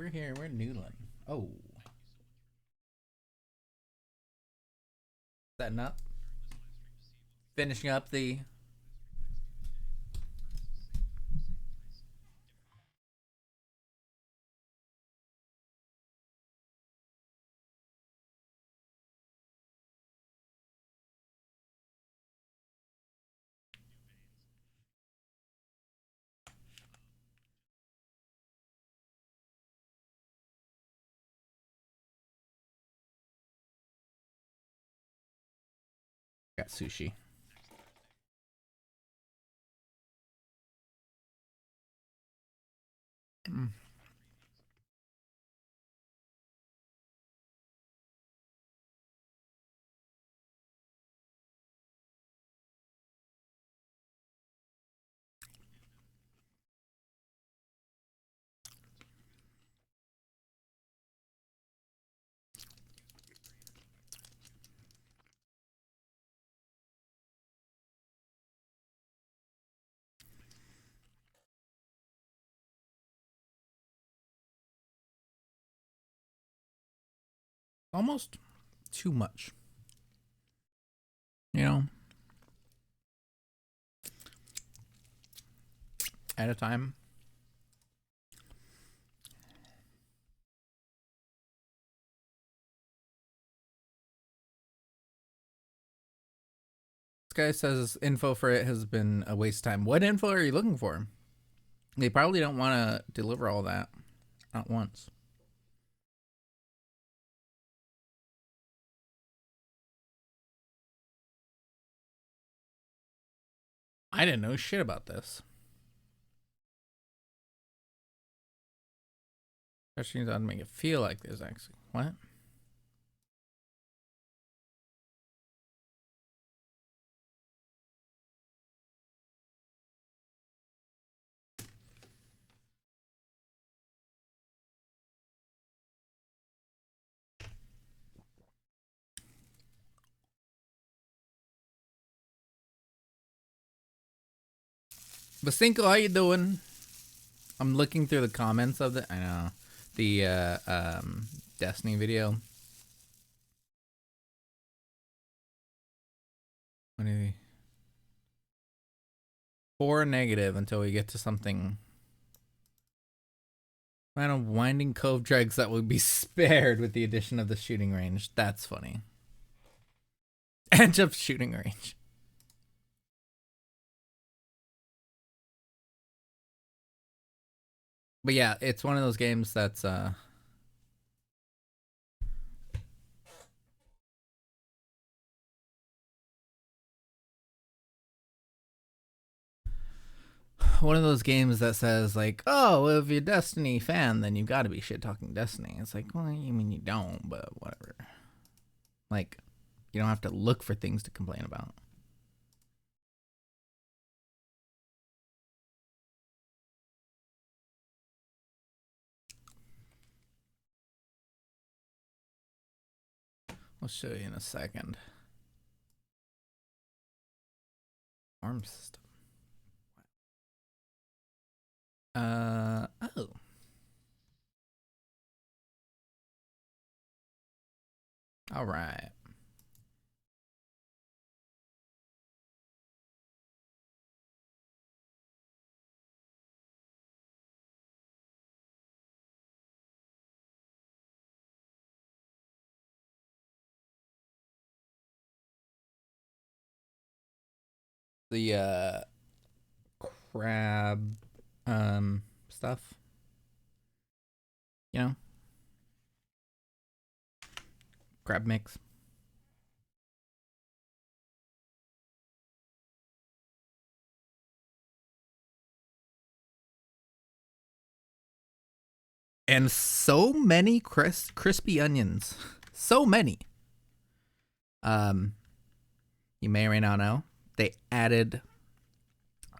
we're here. We're in noodlin. Oh. Setting up. Finishing up the... Got sushi. Mm. Almost too much. You know? At a time. This guy says info for it has been a waste of time. What info are you looking for? They probably don't want to deliver all that at once. I didn't know shit about this. Especially doesn't make it feel like this, actually. What? Basinko, how you doing? I'm looking through the comments of the... I know. The, Destiny video. What do you... 4 negative until we get to something. Amount of winding cove dregs that will be spared with the addition of the shooting range. That's funny. Edge of shooting range. But yeah, it's one of those games that's one of those games that says like, oh, well, if you're a Destiny fan, then you've got to be shit talking Destiny. It's like, well, I mean, you don't, but whatever. Like, you don't have to look for things to complain about. I'll show you in a second. Arm system. Oh. All right. The crab stuff. You know? Crab mix. And so many crispy onions. So many. You may or may not know, they added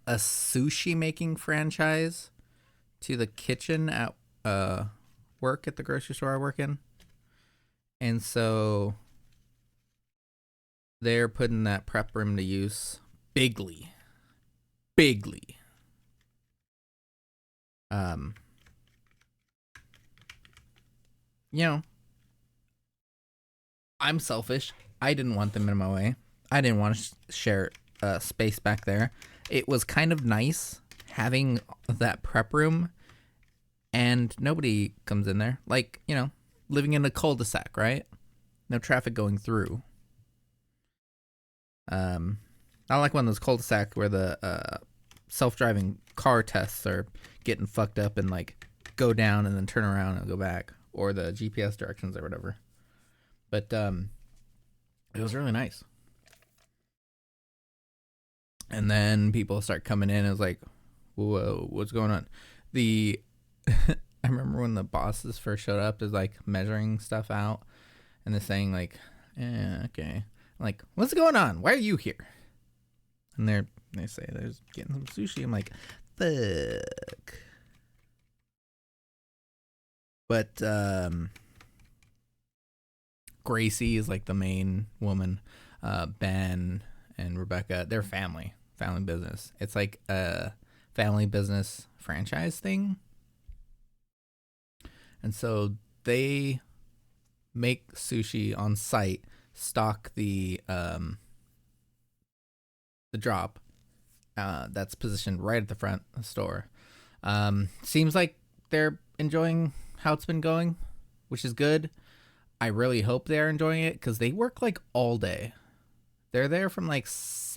a sushi making franchise to the kitchen at work at the grocery store I work in. And so they're putting that prep room to use bigly. Bigly. You know, I'm selfish. I didn't want them in my way. I didn't want to share space back there. It was kind of nice having that prep room and nobody comes in there. Like, living in a cul-de-sac, right? No traffic going through. Not like one of those cul-de-sac where the self-driving car tests are getting fucked up and like go down and then turn around and go back, or the GPS directions or whatever. But it was really nice. And then people start coming in and it was like, whoa, what's going on? The I remember when the bosses first showed up, is like measuring stuff out and they're saying like, okay. I'm like, what's going on? Why are you here? And they say there's getting some sushi. I'm like, fuck. But Gracie is like the main woman. Ben and Rebecca, they're family business. It's like a family business franchise thing. And so they make sushi on site, stock the drop that's positioned right at the front of the store. Seems like they're enjoying how it's been going, which is good. I really hope they're enjoying it because they work like all day. They're there from like 6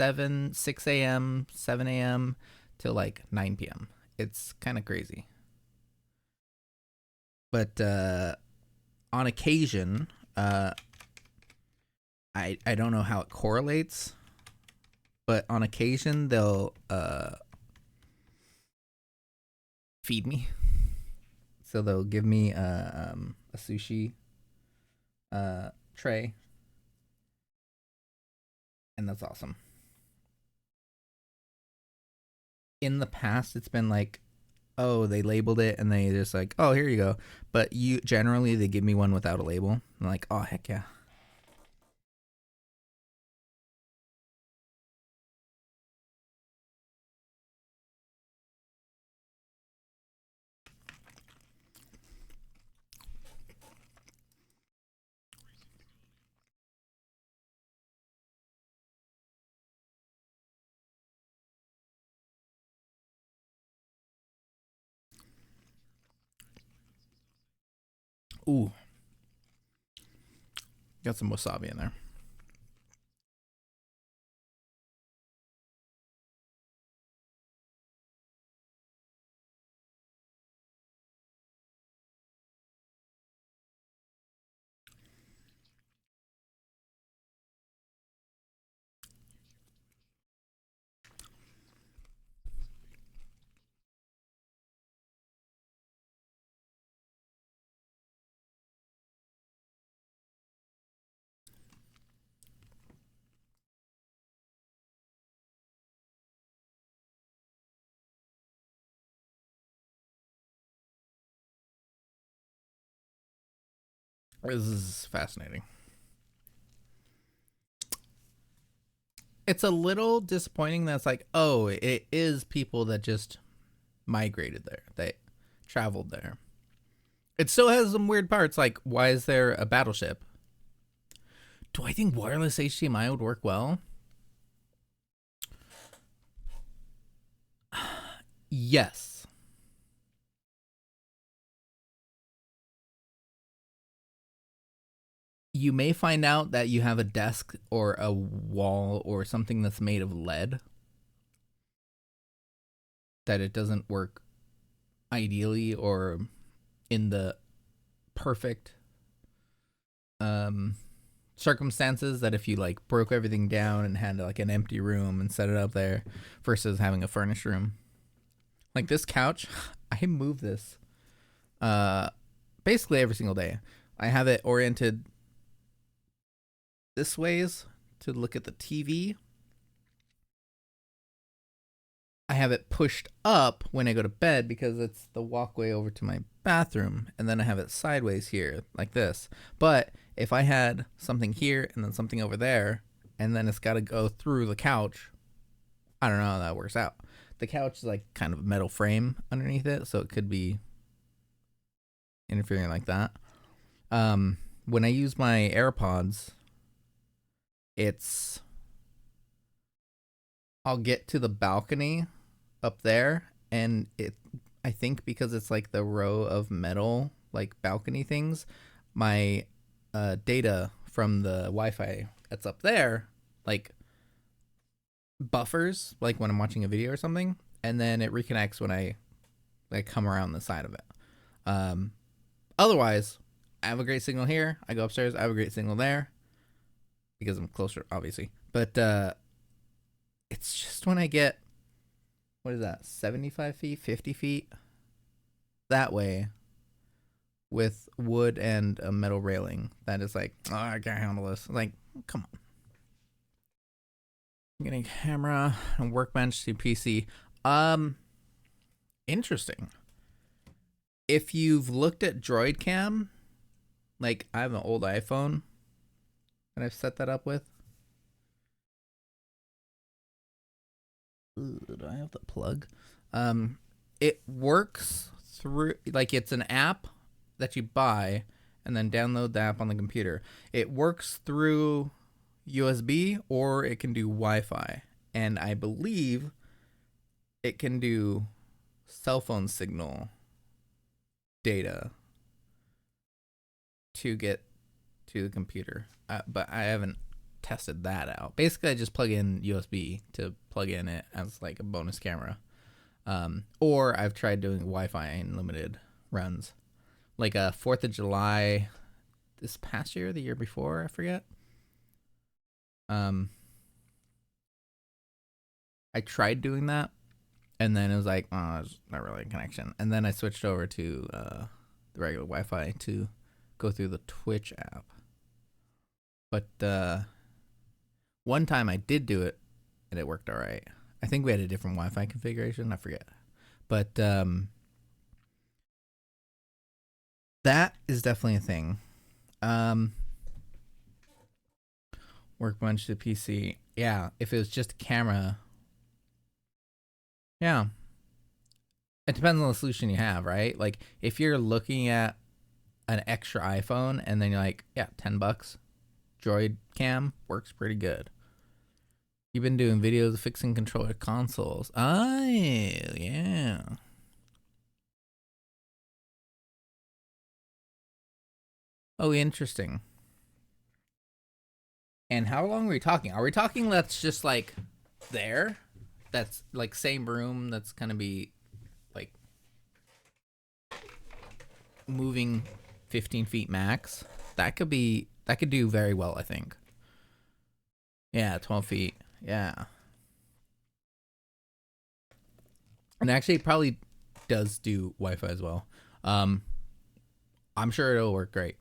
a.m., 7 a.m. till like 9 p.m. It's kind of crazy. But on occasion, I don't know how it correlates, but on occasion they'll feed me. So they'll give me a sushi tray, and that's awesome. In the past, it's been like, oh, they labeled it and they just like, oh, here you go. But generally they give me one without a label. I'm like, oh, heck yeah. Ooh, got some wasabi in there. This is fascinating. It's a little disappointing that it's like, oh, it is people that just migrated there. They traveled there. It still has some weird parts, like why is there a battleship? Do I think wireless HDMI would work well? Yes. You may find out that you have a desk or a wall or something that's made of lead, that it doesn't work ideally or in the perfect circumstances, that if you like broke everything down and had like an empty room and set it up there versus having a furnished room. Like this couch, I move this basically every single day. I have it oriented this ways to look at the TV. I have it pushed up when I go to bed because it's the walkway over to my bathroom, and then I have it sideways here like this. But if I had something here and then something over there, and then it's got to go through the couch, I don't know how that works out. The couch is like kind of a metal frame underneath it, so it could be interfering like that. When I use my AirPods, it's I'll get to the balcony up there, and I think because it's like the row of metal like balcony things, my data from the Wi-Fi that's up there like buffers like when I'm watching a video or something, and then it reconnects when I like come around the side of it. Um, Otherwise, I have a great signal here. I go upstairs. I have a great signal there because I'm closer, obviously. But it's just when I get, what is that, 75 feet, 50 feet that way with wood and a metal railing that is like, oh, I can't handle this. Like, come on. I'm getting camera and workbench to PC. Interesting. If you've looked at Droid Cam, like I have an old iPhone that I've set that up with. Ooh, do I have the plug? It works through, like, it's an app that you buy and then download the app on the computer. It works through USB or it can do Wi-Fi, and I believe it can do cell phone signal data to get to the computer, but I haven't tested that out. Basically, I just plug in USB to plug in it as like a bonus camera, or I've tried doing Wi-Fi in limited runs, like a 4th of July this past year, the year before, I forget. I tried doing that, and then it was like, oh, it's not really a connection. And then I switched over to the regular Wi-Fi to go through the Twitch app. But one time I did do it, and it worked all right. I think we had a different Wi-Fi configuration. I forget. But that is definitely a thing. Workbench to PC. Yeah, if it was just a camera. Yeah. It depends on the solution you have, right? Like, if you're looking at an extra iPhone and then you're like, yeah, $10, Droid Cam works pretty good. You've been doing videos of fixing controller consoles. Oh, yeah. Oh, interesting. And how long are we talking? Are we talking that's just like there? That's like same room that's gonna be like moving 15 feet max? That could do very well, I think. Yeah, 12 feet. Yeah. And actually it probably does do Wi-Fi as well. I'm sure it'll work great.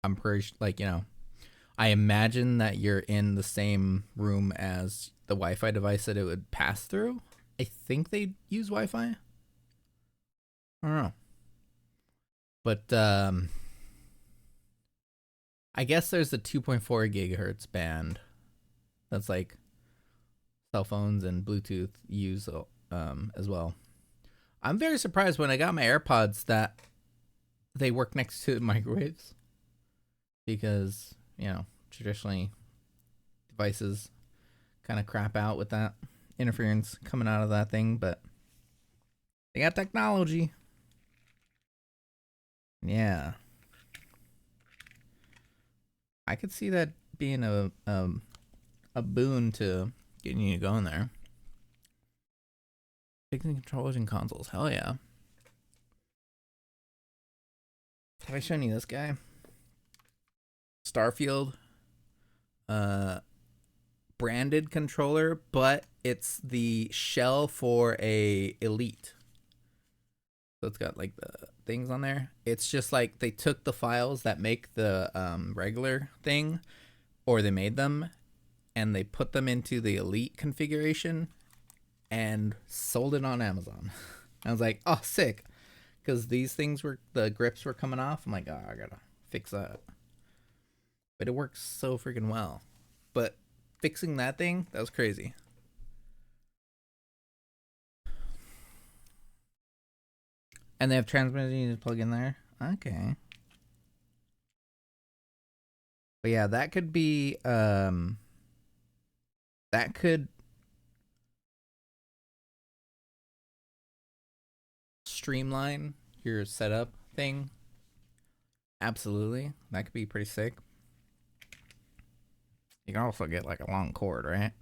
I'm pretty like, I imagine that you're in the same room as the Wi-Fi device that it would pass through. I think they use Wi-Fi. I don't know. But I guess there's the 2.4 gigahertz band that's like cell phones and Bluetooth use as well. I'm very surprised when I got my AirPods that they work next to microwaves, because, traditionally devices kind of crap out with that interference coming out of that thing, but they got technology. Yeah. I could see that being a boon to getting you going there. Fixing controllers and consoles. Hell yeah. Have I shown you this guy? Starfield. Branded controller, but it's the shell for a Elite. So it's got like the things on there. It's just like they took the files that make the regular thing, or they made them, and they put them into the Elite configuration and sold it on Amazon. I was like, oh, sick. Because these things the grips were coming off. I'm like, oh, I gotta fix that. But it works so freaking well. But fixing that thing, that was crazy. And they have transmitters you just plug in there. Okay. But yeah, that could be that could streamline your setup thing. Absolutely. That could be pretty sick. You can also get like a long cord, right?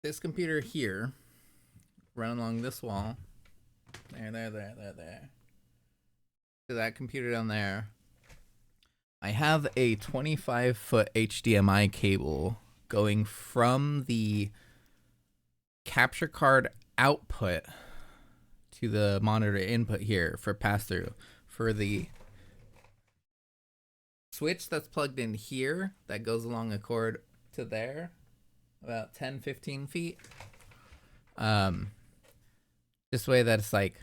This computer here, run along this wall. There. To that computer down there. I have a 25-foot HDMI cable going from the capture card output to the monitor input here for pass through. For the switch that's plugged in here that goes along a cord to there, about 10-15 feet. This way that it's like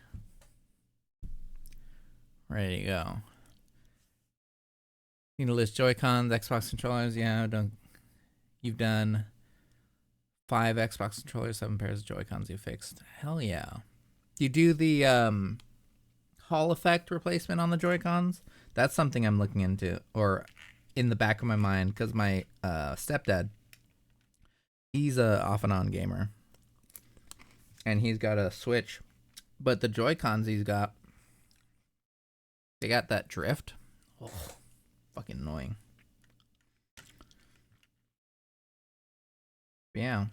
ready to go. You need to list Joy-Cons, Xbox controllers. Yeah, you've done 5 Xbox controllers, 7 pairs of Joy-Cons you fixed. Hell yeah. You do the Hall effect replacement on the Joy-Cons? That's something I'm looking into, or in the back of my mind, because my stepdad, he's a off and on gamer, and he's got a Switch, but the Joy-Cons he's got, they got that drift. Oh, fucking annoying. Yeah.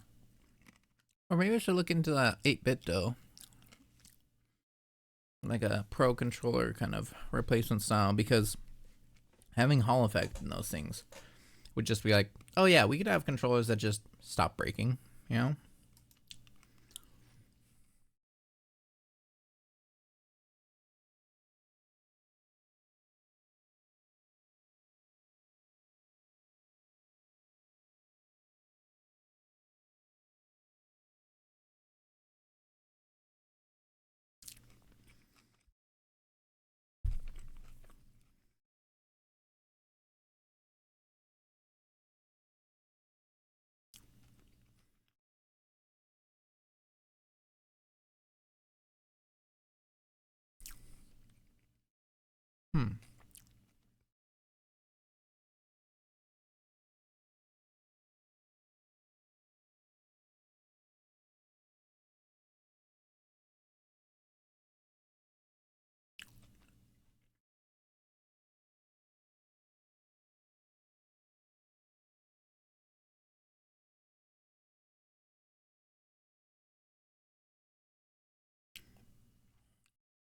Or maybe I should look into that 8-bit though. Like a pro controller kind of replacement style, because having Hall effect in those things would just be like, oh yeah, we could have controllers that just stop breaking, you know? Hmm.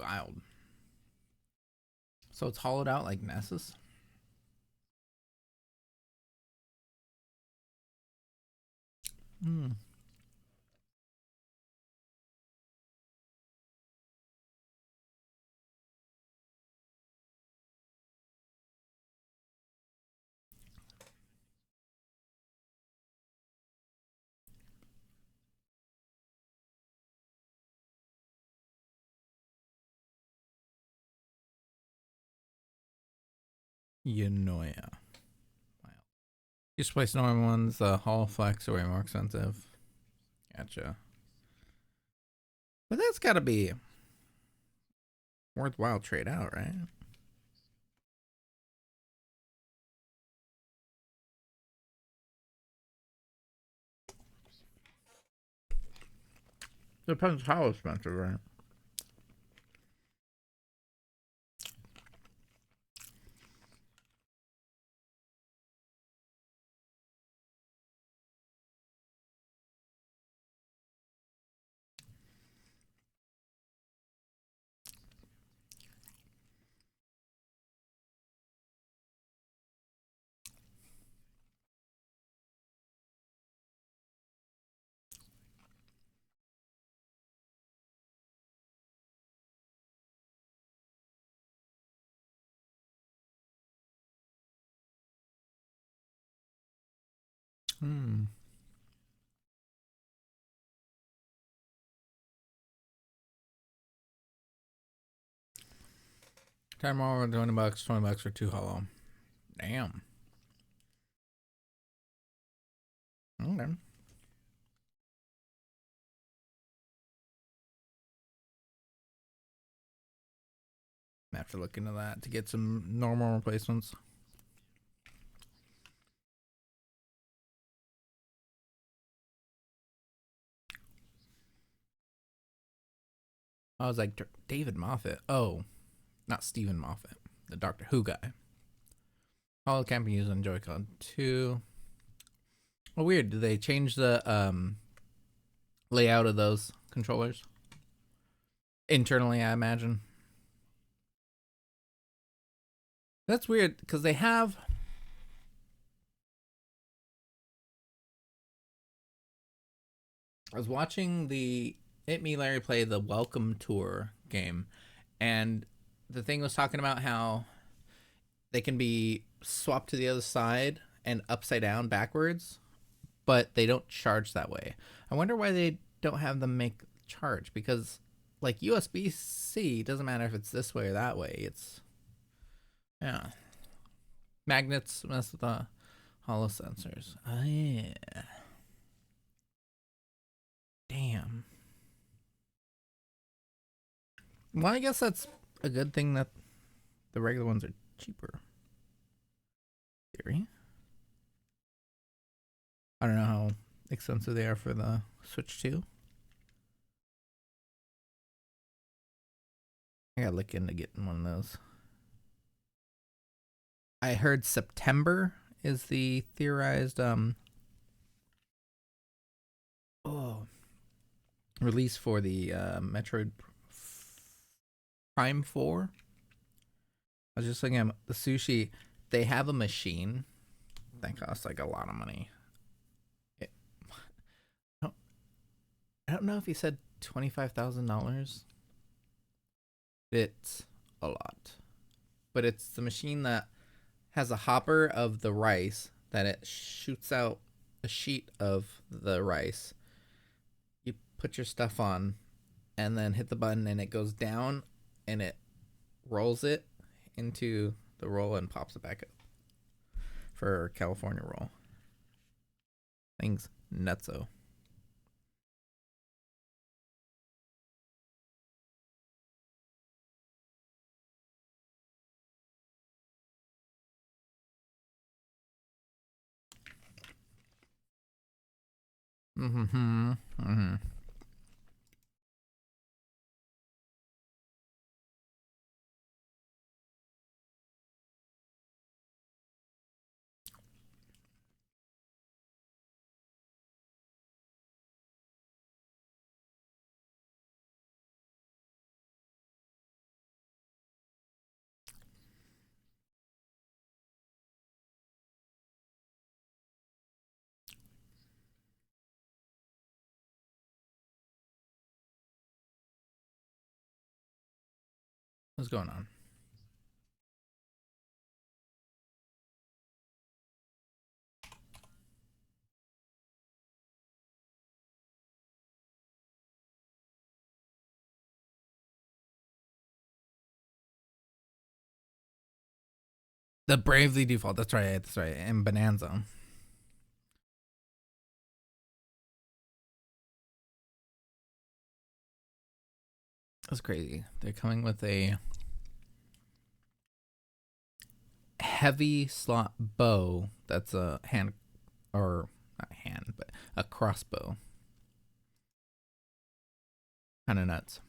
Wild. So it's hollowed out like Nessus? Hmm. Yonoya. Wow. You just place normal ones, the Hall Flex are way more expensive. Gotcha. But that's gotta be worthwhile trade out, right? Depends how expensive, right? Hmm. Time over $20, $20 for 2 hollow. Damn. Okay. to look into that to get some normal replacements. I was like, David Moffat. Oh, not Stephen Moffat, the Doctor Who guy. All camping use on Joy-Con 2. Oh, weird. Did they change the layout of those controllers? Internally, I imagine. That's weird because they have. I was watching the It Me Larry play the Welcome Tour game, and the thing was talking about how they can be swapped to the other side and upside down backwards, but they don't charge that way. I wonder why they don't have them make charge, because like USB-C doesn't matter if it's this way or that way. It's yeah. Magnets mess with the hollow sensors. Oh yeah. Damn. Well, I guess that's a good thing that the regular ones are cheaper. Theory. I don't know how expensive they are for the Switch 2. I gotta look into getting one of those. I heard September is the theorized release for the Metroid Prime 4. I was just looking at the sushi. They have a machine that costs like a lot of money. I don't know if he said $25,000. It's a lot. But it's the machine that has a hopper of the rice that it shoots out a sheet of the rice. You put your stuff on and then hit the button and it goes down and it rolls it into the roll and pops it back up for California roll. Thing's nutso. Mm-hmm. Mm-hmm. What's going on? The Bravely Default. That's right. That's right. And Bonanza. That's crazy. They're coming with a heavy slot bow that's a hand, or not hand, but a crossbow. Kind of nuts.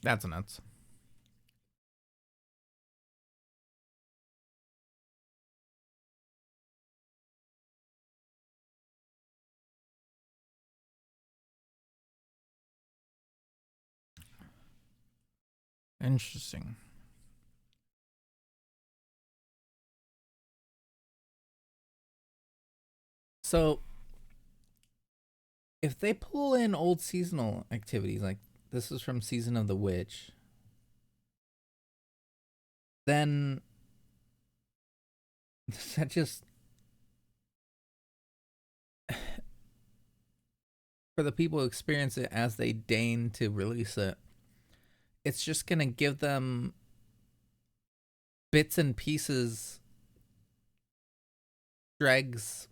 That's nuts. Interesting. So, if they pull in old seasonal activities, like this is from Season of the Witch, then that just for the people who experience it as they deign to release it, it's just gonna give them bits and pieces, dregs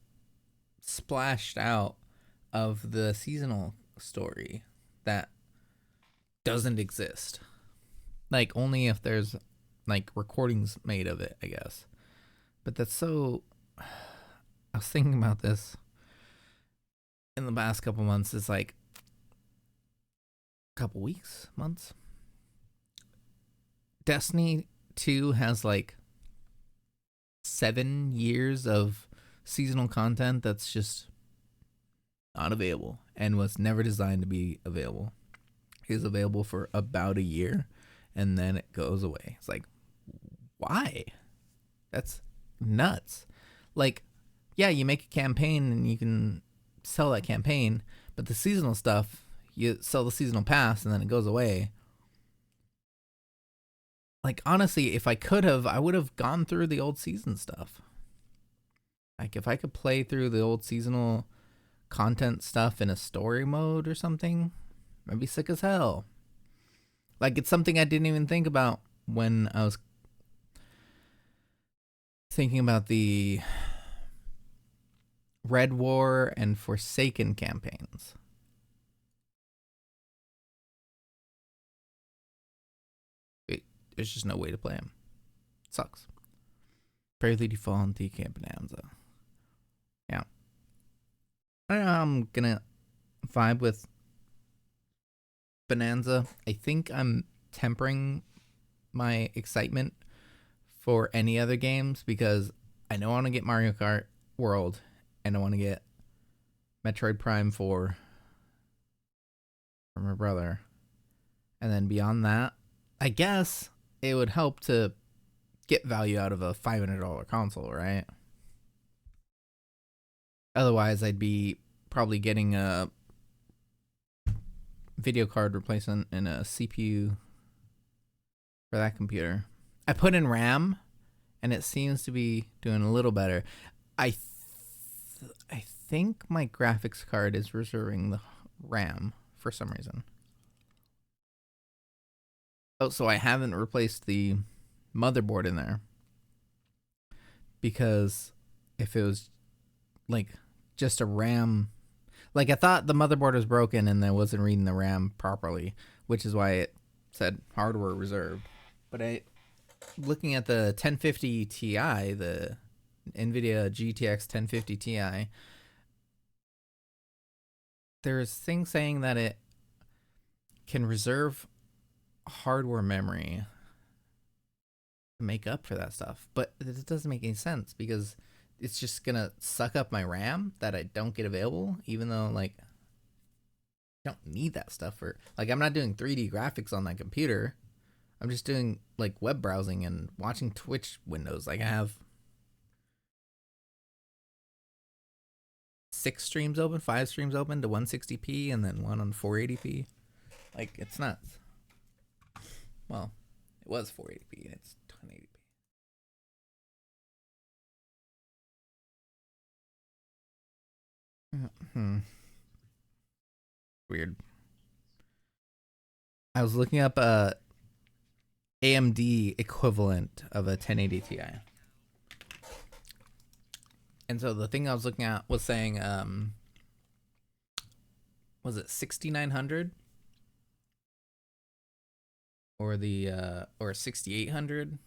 splashed out of the seasonal story that doesn't exist. Like, only if there's like recordings made of it, I guess. But that's so. I was thinking about this in the past couple months. It's like couple weeks, months. Destiny 2 has like 7 years of seasonal content that's just not available and was never designed to be available. It is available for about a year and then it goes away. It's like, why? That's nuts. Like, yeah, you make a campaign and you can sell that campaign, but the seasonal stuff, you sell the seasonal pass and then it goes away. Like, honestly, if I could have, I would have gone through the old season stuff. Like, if I could play through the old seasonal content stuff in a story mode or something, I'd be sick as hell. Like, it's something I didn't even think about when I was thinking about the Red War and Forsaken campaigns. There's just no way to play them. It sucks. Bravely Default and TK Bonanza. Yeah. I don't know how I'm gonna vibe with Bonanza. I think I'm tempering my excitement for any other games because I know I want to get Mario Kart World and I want to get Metroid Prime 4 for my brother. And then beyond that, I guess it would help to get value out of a $500 console, right? Otherwise, I'd be probably getting a video card replacement and a CPU for that computer. I put in RAM, and it seems to be doing a little better. I think my graphics card is reserving the RAM for some reason. Oh, so I haven't replaced the motherboard in there because if it was like just a RAM, like I thought the motherboard was broken and I wasn't reading the RAM properly, which is why it said hardware reserved. But looking at the 1050 Ti, the NVIDIA GTX 1050 Ti, there's things saying that it can reserve hardware memory to make up for that stuff. But it doesn't make any sense because it's just going to suck up my RAM that I don't get available, even though, like, I don't need that stuff for, like, I'm not doing 3D graphics on that computer. I'm just doing, like, web browsing and watching Twitch windows. Like, I have 6 streams open, 5 streams open to 160p, and then one on 480p. Like, it's nuts. Well, it was 480p. It's 1080p. Weird. I was looking up a AMD equivalent of a 1080 Ti. And so the thing I was looking at was saying, was it 6900 or or 6800?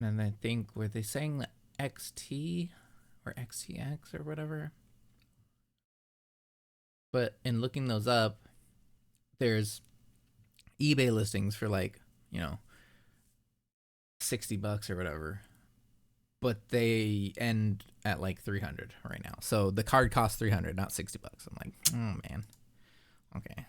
And I think were they saying the XT or XTX or whatever? But in looking those up, there's eBay listings for like, you know, $60 or whatever. But they end at like 300 right now. So the card costs 300, not $60. I'm like, oh man. Okay.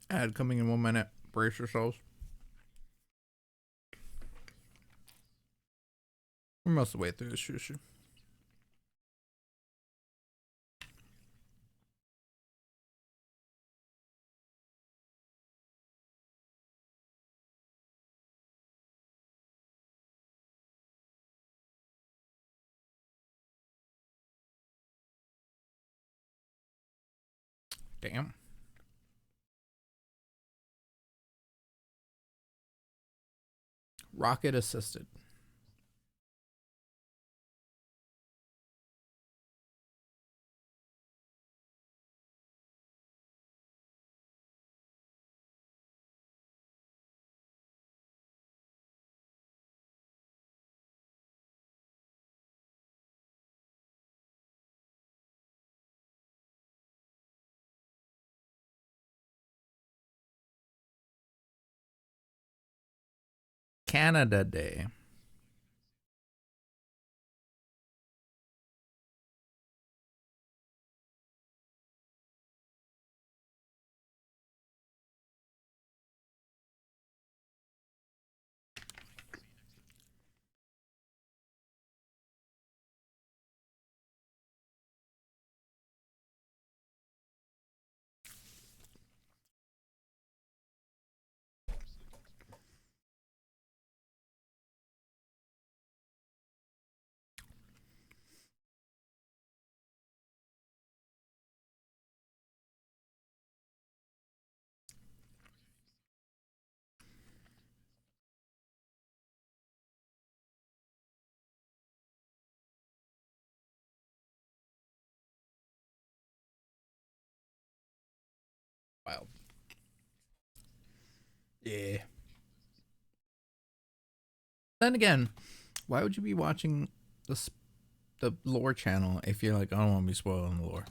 Ad coming in 1 minute. Brace yourselves. We're most of the way through this shushu. Damn. Rocket assisted. Canada Day. Wild. Yeah. Then again, why would you be watching the lore channel if you're like, I don't want to be spoiling the lore?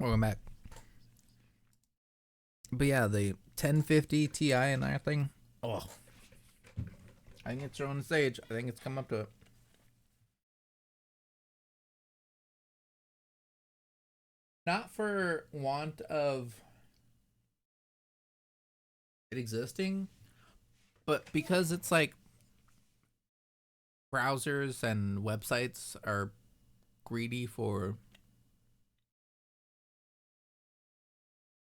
Welcome back. But yeah, the 1050 Ti and that thing. Oh, I think it's on stage. I think it's come up to it. Not for want of it existing, but because it's like browsers and websites are greedy for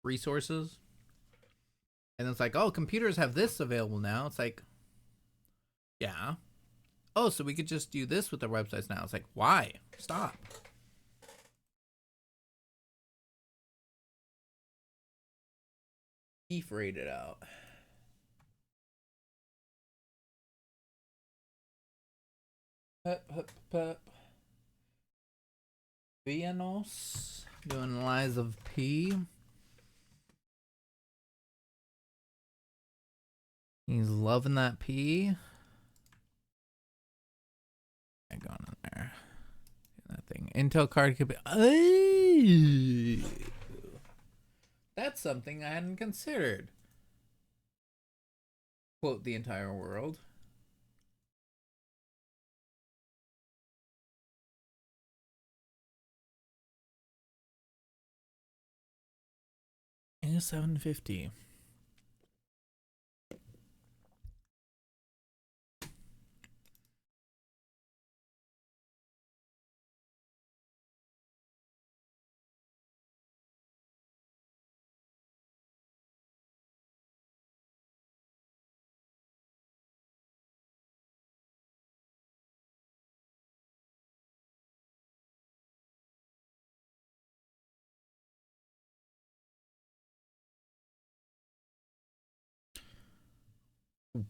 resources. And it's like, oh, computers have this available now. It's like, yeah. Oh, so we could just do this with our websites now. It's like, why? Stop. Beef rated out. Hup, hup, hup. Vianos doing Lies of P. He's loving that P. going on there? That thing. Intel card could be. That's something I hadn't considered. Quote the entire world. And 750.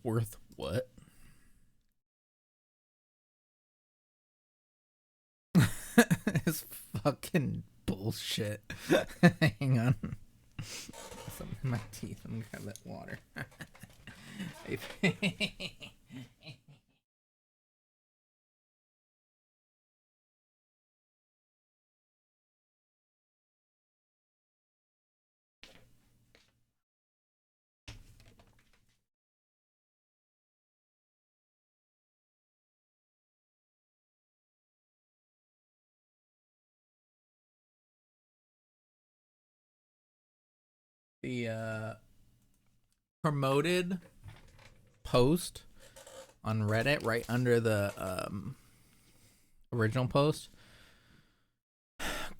Worth what? It's fucking bullshit. Hang on. Something in my teeth. I'm gonna grab that water. The promoted post on Reddit right under the original post.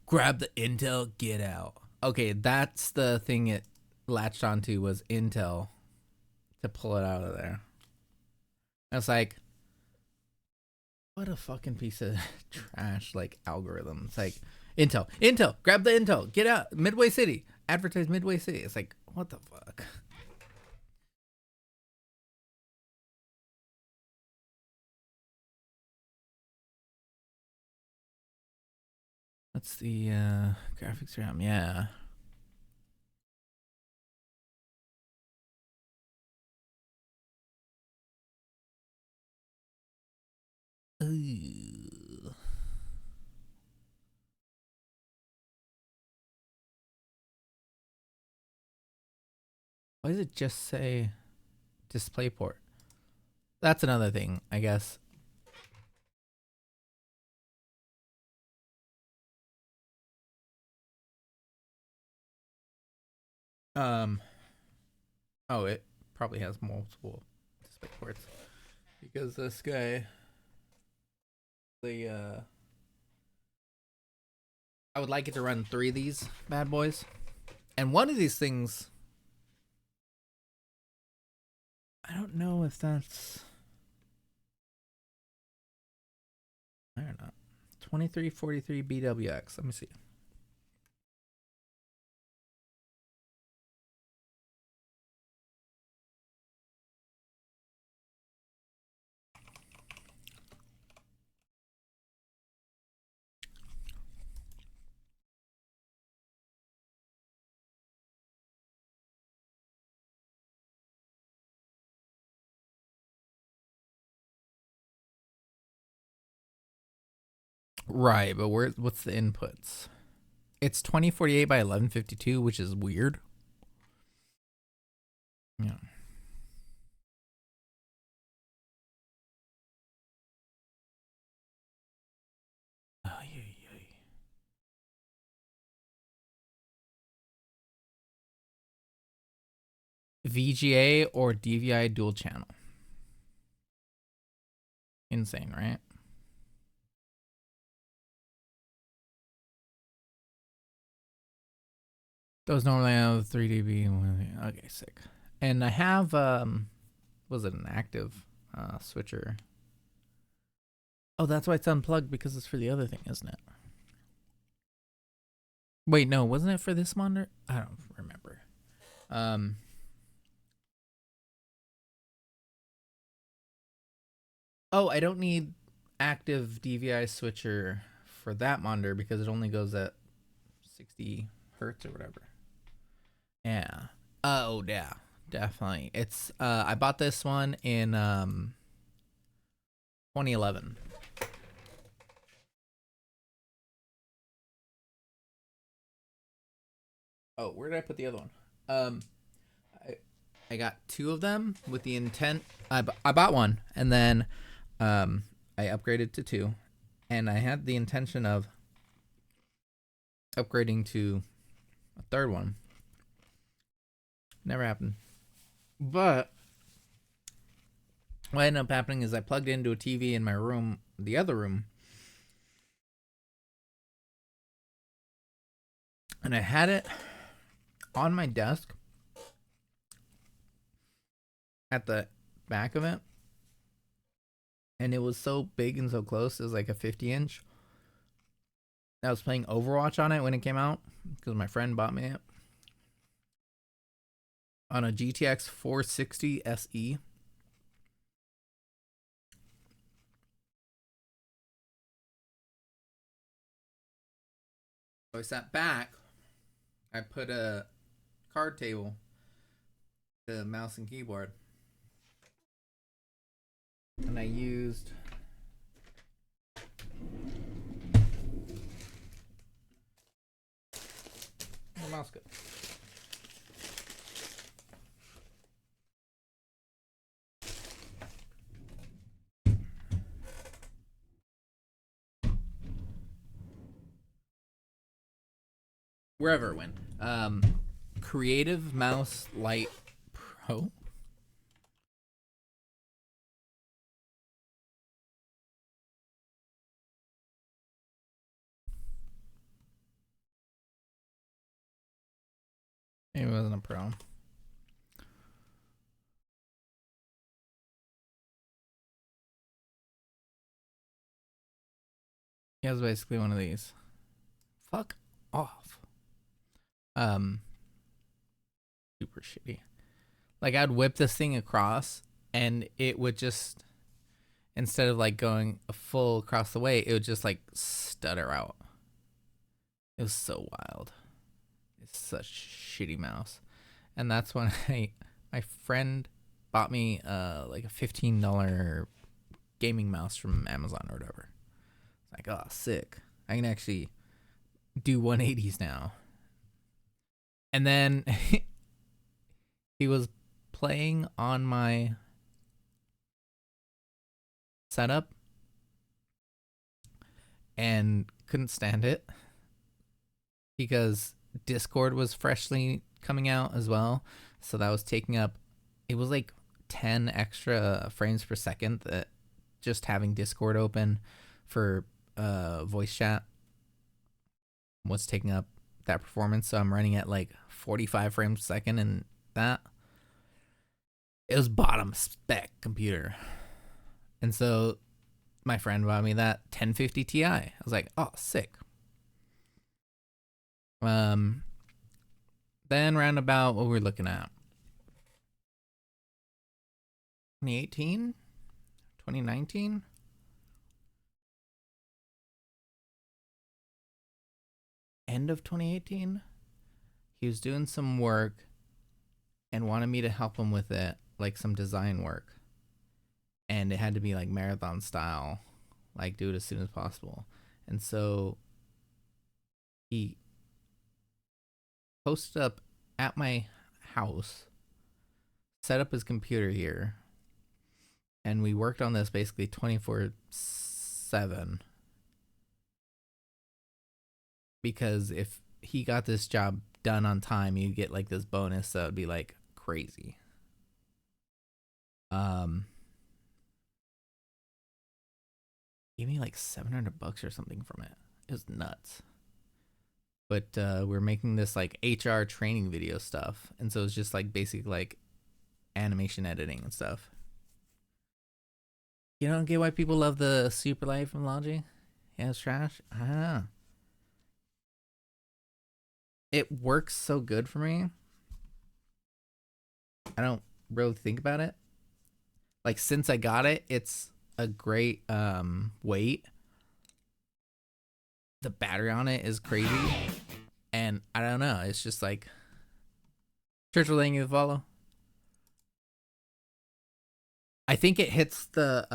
Grab the Intel, get out. Okay, that's the thing it latched onto was Intel to pull it out of there. It's like, what a fucking piece of trash, like, algorithm. It's like, Intel, grab the Intel, get out. Midway City, advertise Midway City. It's like, what the fuck? That's the graphics RAM, yeah. Ooh. Why does it just say DisplayPort? That's another thing, I guess. Oh, it probably has multiple display ports because this guy, I would like it to run 3 of these bad boys, and one of these things, I don't know if that's, I don't know, 2343 BWX. Let me see. Right, but what's the inputs? It's 2048 by 1152, which is weird. Yeah. Oh, yeah. VGA or DVI dual channel. Insane, right? Those normally have 3 dB. Okay, sick. And I have was it an active switcher? Oh, that's why it's unplugged, because it's for the other thing, isn't it? Wait, no, wasn't it for this monitor? I don't remember. Oh, I don't need active DVI switcher for that monitor because it only goes at 60 hertz or whatever. Yeah. Oh, yeah. Definitely. It's I bought this one in 2011. Oh, where did I put the other one? Um, I, I got two of them with the intent. I bought one and then um, I upgraded to two, and I had the intention of upgrading to a third one. Never happened. But what ended up happening is I plugged into a TV in my room, the other room, and I had it on my desk at the back of it, and it was so big and so close. It was like a 50-inch. I was playing Overwatch on it when it came out because my friend bought me it on a GTX 460 SE. So I sat back. I put a card table, the mouse and keyboard, and I used the mouse good. Wherever it went. Creative Mouse Light Pro. Maybe it wasn't a Pro. He has basically one of these. Fuck off. Super shitty. Like I'd whip this thing across and it would just, instead of like going full across the way, it would just like stutter out. It was so wild. It's such shitty mouse. And that's when my friend bought me like a $15 gaming mouse from Amazon or whatever. It's like, oh, sick. I can actually do 180s now. And then he was playing on my setup and couldn't stand it because Discord was freshly coming out as well. So that was taking up, it was like 10 extra frames per second that just having Discord open for voice chat was taking up that performance. So I'm running at like 45 frames per second, and that it was bottom spec computer. And so my friend bought me that 1050 Ti. I was like, oh, sick. Then roundabout what we're looking at, 2018, 2019. End of 2018, he was doing some work and wanted me to help him with it, like some design work, and it had to be like marathon style, like do it as soon as possible. And so he posted up at my house, set up his computer here, and we worked on this basically 24/7, because if he got this job done on time, you'd get like this bonus that would be like crazy. Gave me like $700 or something from it. It was nuts. But we're making this like HR training video stuff, and so it's just like basic like animation editing and stuff. You don't get why people love the super light from Logi? Yeah, it's trash. I don't know. It works so good for me. I don't really think about it. Like since I got it, it's a great weight. The battery on it is crazy, and I don't know. It's just like Churchill letting you follow. I think it hits the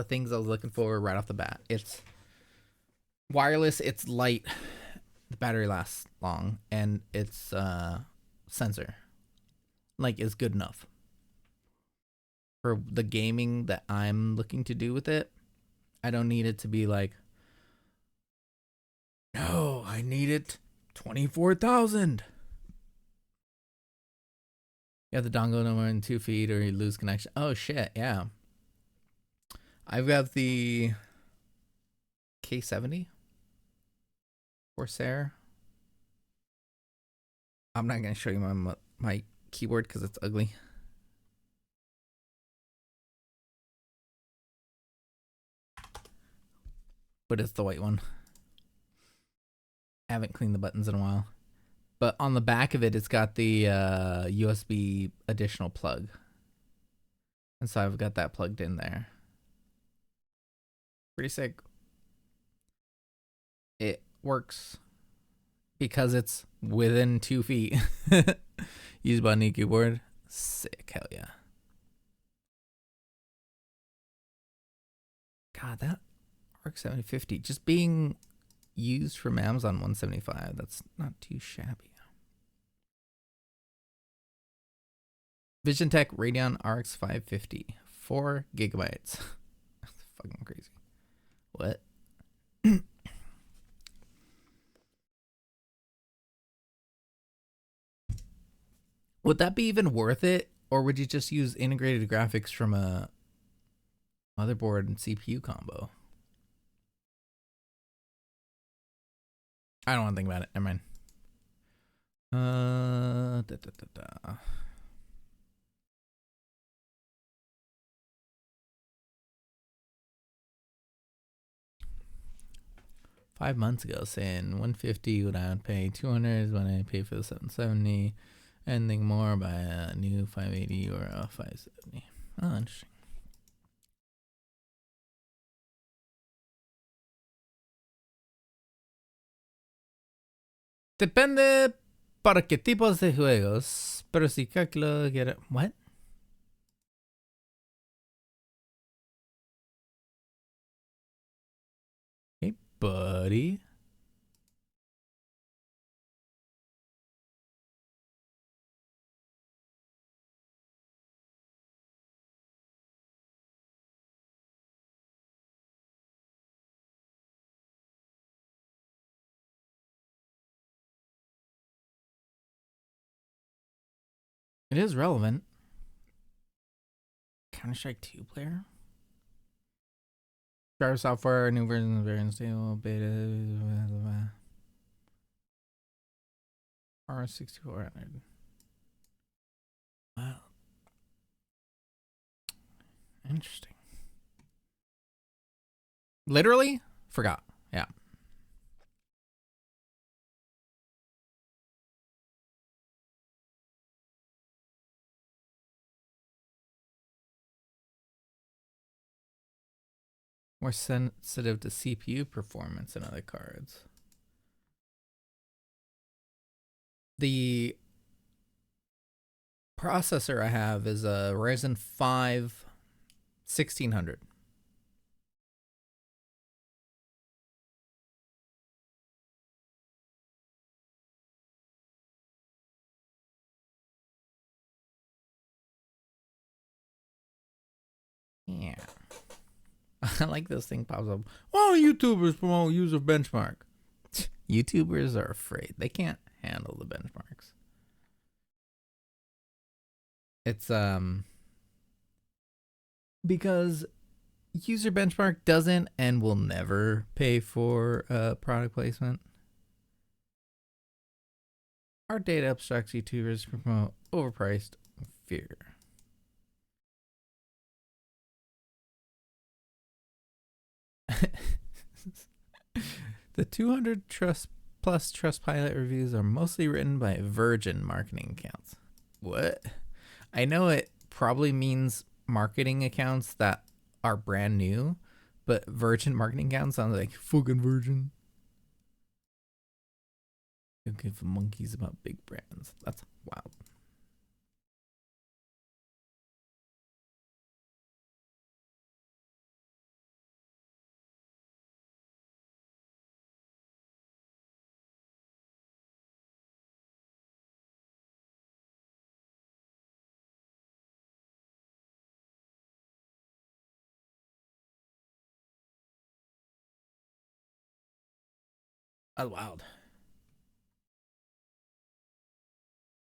things I was looking for right off the bat. It's wireless. It's light. the battery lasts long, and its sensor like is good enough for the gaming that I'm looking to do with it. I don't need it to be like, no, I need it 24,000. You have the dongle no more than 2 feet or you lose connection. Oh shit, yeah. I've got the K70 Corsair. I'm not gonna show you my keyboard because it's ugly. But it's the white one. I haven't cleaned the buttons in a while. But on the back of it, it's got the USB additional plug. And so I've got that plugged in there. Pretty sick. It works because it's within 2 feet. Use button keyboard. Sick, hell yeah. God, that RX 7050 just being used from Amazon 175. That's not too shabby. VisionTech Radeon RX 550, 4 gigabytes. That's fucking crazy. What? Would that be even worth it, or would you just use integrated graphics from a motherboard and CPU combo? I don't want to think about it. Never mind. 5 months ago, saying 150 what I would pay, 200 is what I pay for the 770. Anything more by a new 580 or a 570. Oh, interesting. Depende para qué tipos de juegos, pero si calculo get it. What? Hey, buddy. It is relevant. Counter-Strike 2 player? Driver software, new versions, very unstable, beta, R6400. Wow. Interesting. Literally? Forgot. Yeah. More sensitive to CPU performance than other cards. The processor I have is a Ryzen 5 1600. Yeah. I like this thing pops up. Oh, YouTubers promote use of benchmark. YouTubers are afraid. They can't handle the benchmarks. It's because user benchmark doesn't and will never pay for product placement. Our data abstracts YouTubers promote overpriced fear. The 200 plus Trustpilot reviews are mostly written by Virgin marketing accounts. What? I know it probably means marketing accounts that are brand new, but Virgin marketing accounts sounds like fucking Virgin. Don't give monkeys about big brands. That's wild. Oh, wild.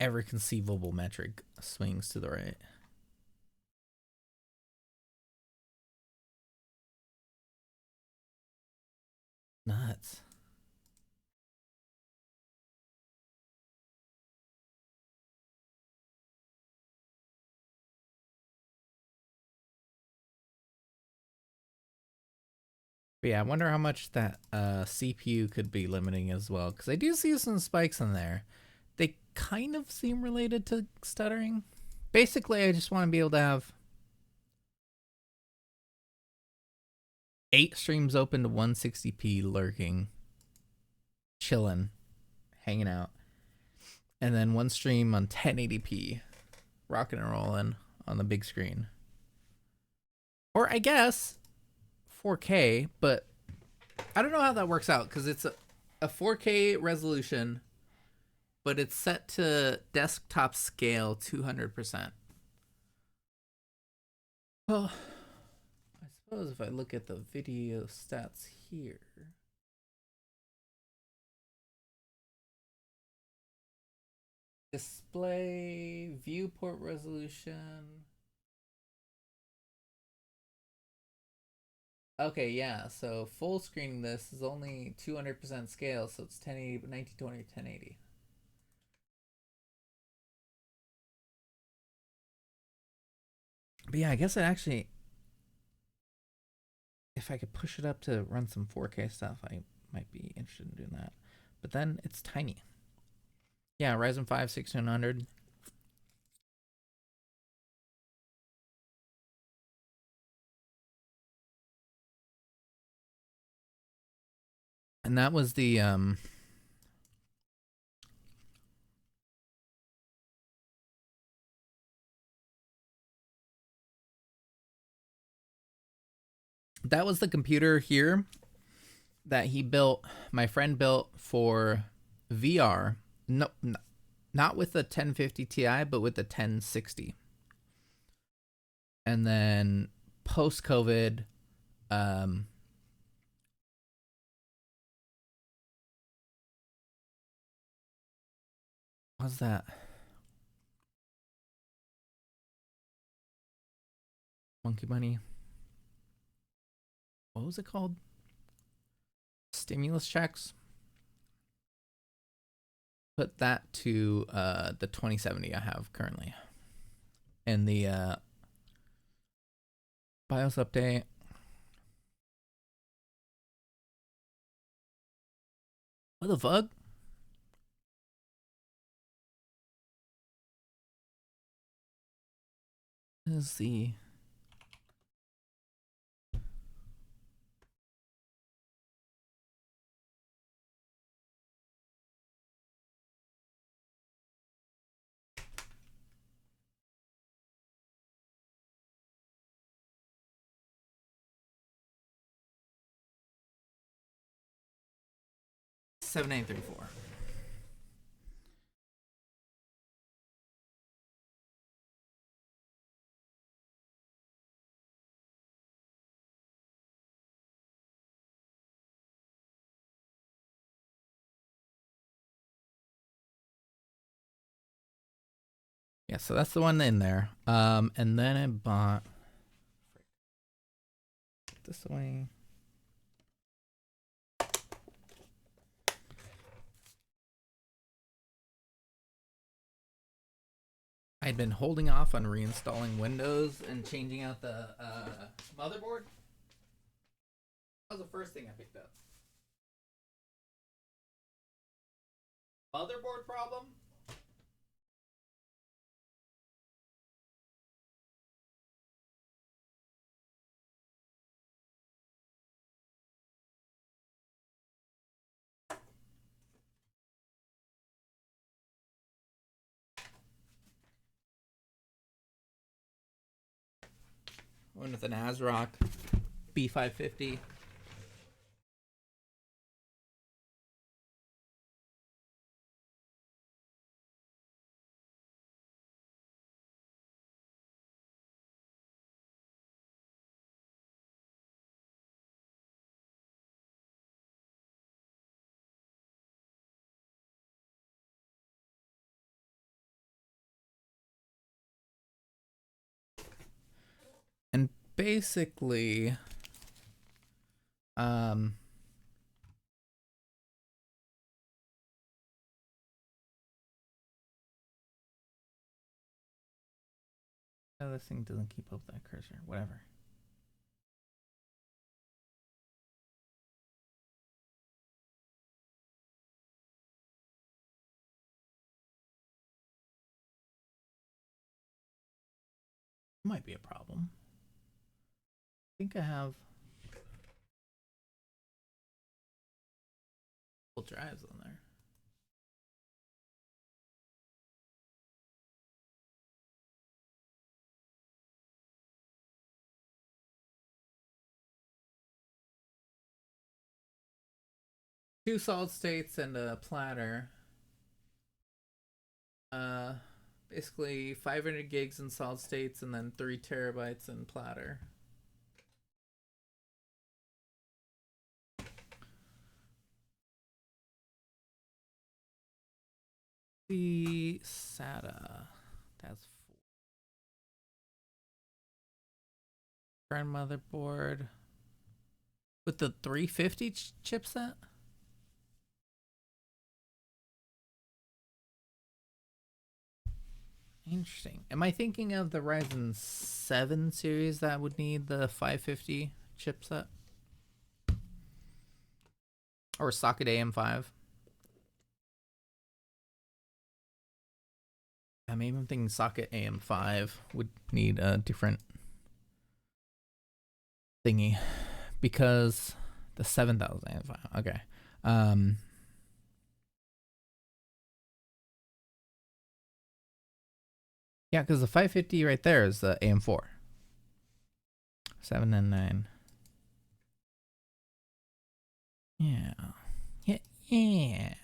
Every conceivable metric swings to the right. Nuts. But yeah, I wonder how much that CPU could be limiting as well. Because I do see some spikes in there. They kind of seem related to stuttering. Basically, I just want to be able to have 8 streams open to 160p lurking, chilling, hanging out. And then one stream on 1080p, rocking and rolling on the big screen. Or I guess 4K, but I don't know how that works out because it's a 4K resolution, but it's set to desktop scale 200%. Well, I suppose if I look at the video stats here. Display, viewport resolution. Okay, yeah, so full screening this is only 200% scale, so it's 1080, 1920, 1080. But yeah, I guess it actually, if I could push it up to run some 4K stuff, I might be interested in doing that. But then it's tiny. Yeah, Ryzen 5 1600. And that was the that was the computer here that he built, my friend built for VR. No, not with the 1050 Ti, but with the 1060. And then post COVID, what's that? Monkey Bunny. What was it called? Stimulus checks. Put that to the 2070 I have currently. And the BIOS update. What the fuck? Is the seven eight three four? Yeah, so that's the one in there. And then I bought this away. I'd been holding off on reinstalling Windows and changing out the motherboard. That was the first thing I picked up. Motherboard problem? Went with an ASRock B550. And basically, yeah, this thing doesn't keep up that cursor. Whatever. Might be a problem. I think I have full drives on there. Two solid states and a platter. Uh, basically 500 gigs in solid states and then 3 terabytes in platter. The SATA. That's current motherboard with the 350 chipset. Interesting. Am I thinking of the Ryzen 7 series that would need the 550 chipset? Or socket AM5? Yeah, maybe I'm thinking socket AM5 would need a different thingy. Because the 7000 AM5. Okay. Yeah, because the 550 right there is the AM4. 7 and 9. Yeah. Yeah. Yeah.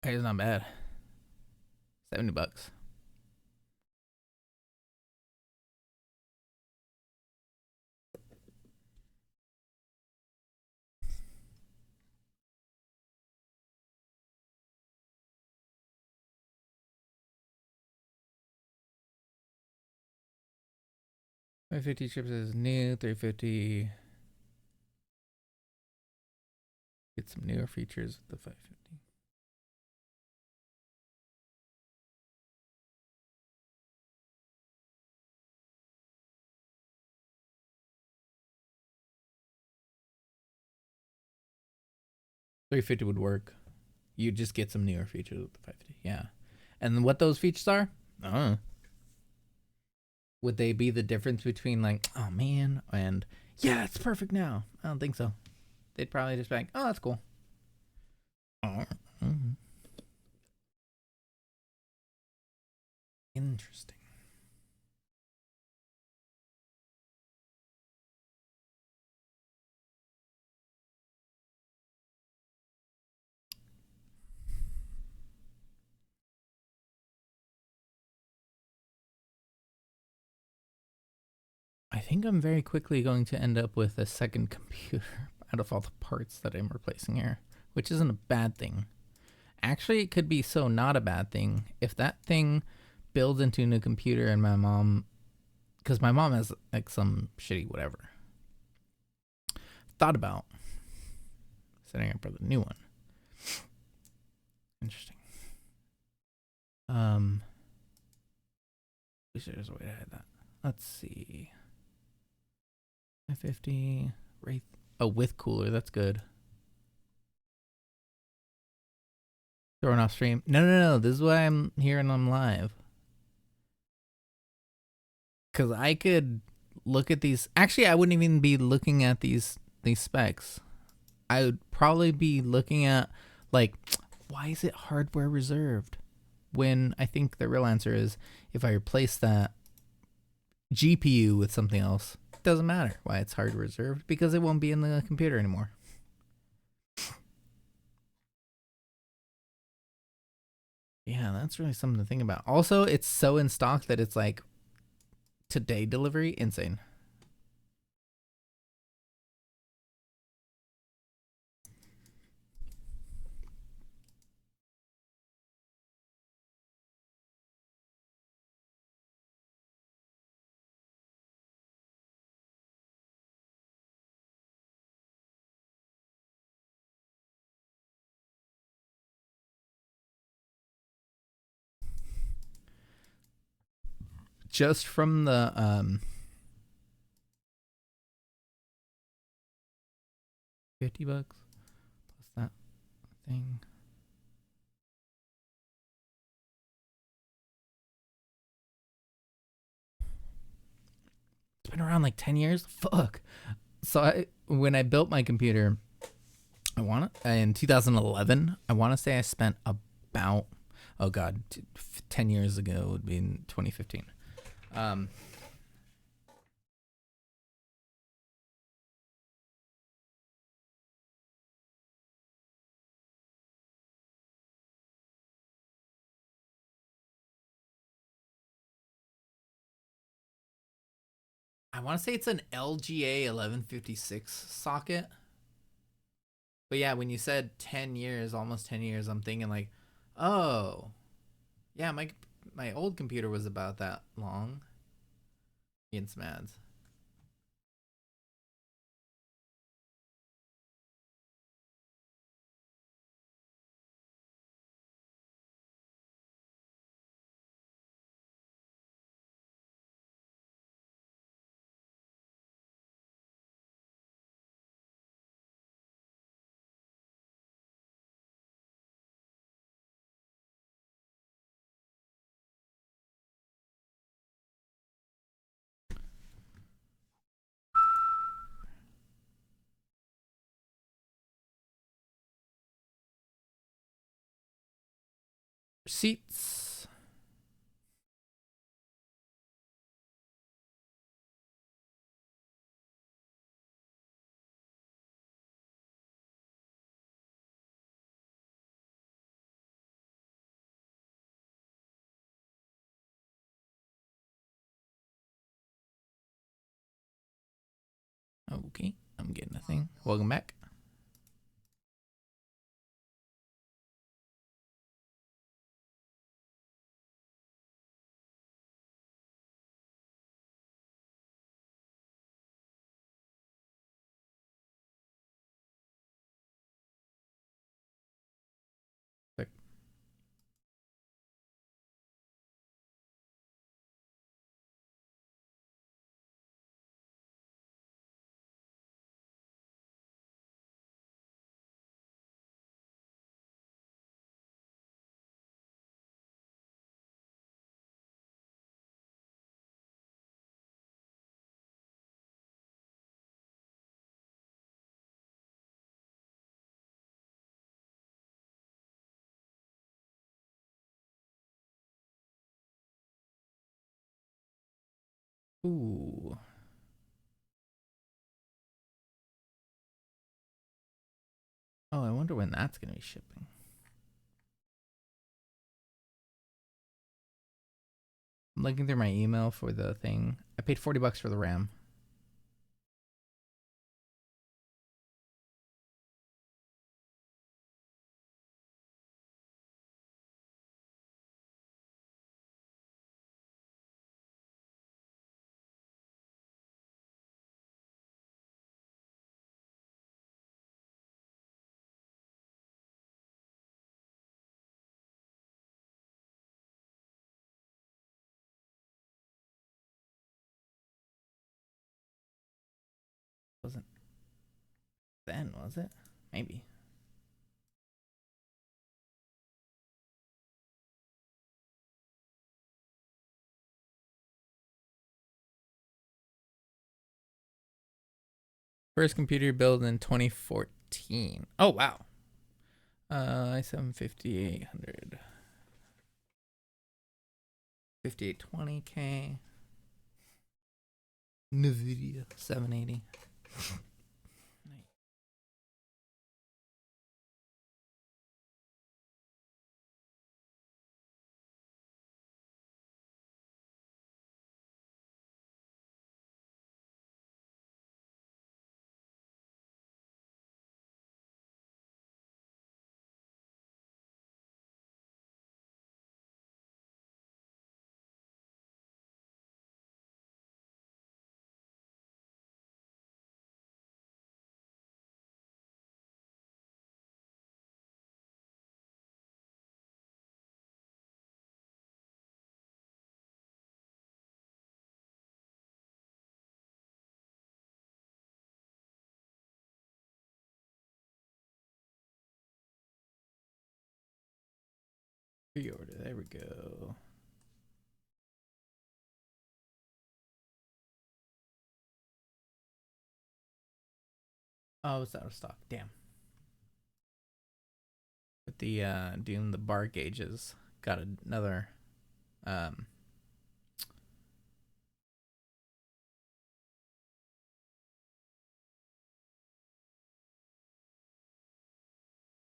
Hey, it's not bad. $70. $550 chips is new. $350. Get some newer features with the 550. $350 would work. You just get some newer features with the 550. Yeah. And what those features are? Would they be the difference between like, oh man, and yeah, it's perfect now? I don't think so. They'd probably just be like, oh, that's cool. Interesting. I think I'm very quickly going to end up with a second computer out of all the parts that I'm replacing here, which isn't a bad thing. Actually, it could be so not a bad thing if that thing builds into a new computer and my mom, because my mom has like some shitty whatever, thought about setting up for the new one. Interesting. Wish there's a way to hide that. Let's see. 550 Wraith. Oh, with cooler. That's good. Throwing off stream. No. This is why I'm here and I'm live. Because I could look at these. Actually, I wouldn't even be looking at these specs. I would probably be looking at, like, why is it hardware reserved? When I think the real answer is if I replace that GPU with something else, Doesn't matter why it's hard reserved, because it won't be in the computer anymore. Yeah, that's really something to think about. Also, it's so in stock that it's like today delivery, insane. Just from the 50 bucks plus that thing. It's been around like 10 years. Fuck. So when I built my computer, in 2011, I want to say I spent about, oh god, 10 years ago would be in 2015. Um, I want to say it's an LGA 1156 socket. But yeah, when you said 10 years, almost 10 years, I'm thinking like, oh, yeah, my old computer was about that long. In Smads. Receipts. Okay, I'm getting a thing. Welcome back. Ooh. Oh, I wonder when that's gonna be shipping. I'm looking through my email for the thing. I paid $40 for the RAM. Wasn't then, was it? Maybe. First computer built in 2014. Oh wow. i7 5800. 5820K. NVIDIA 780. Pre-order. There we go. Oh, it's out of stock. Damn. With the Doom, the bar gauges got another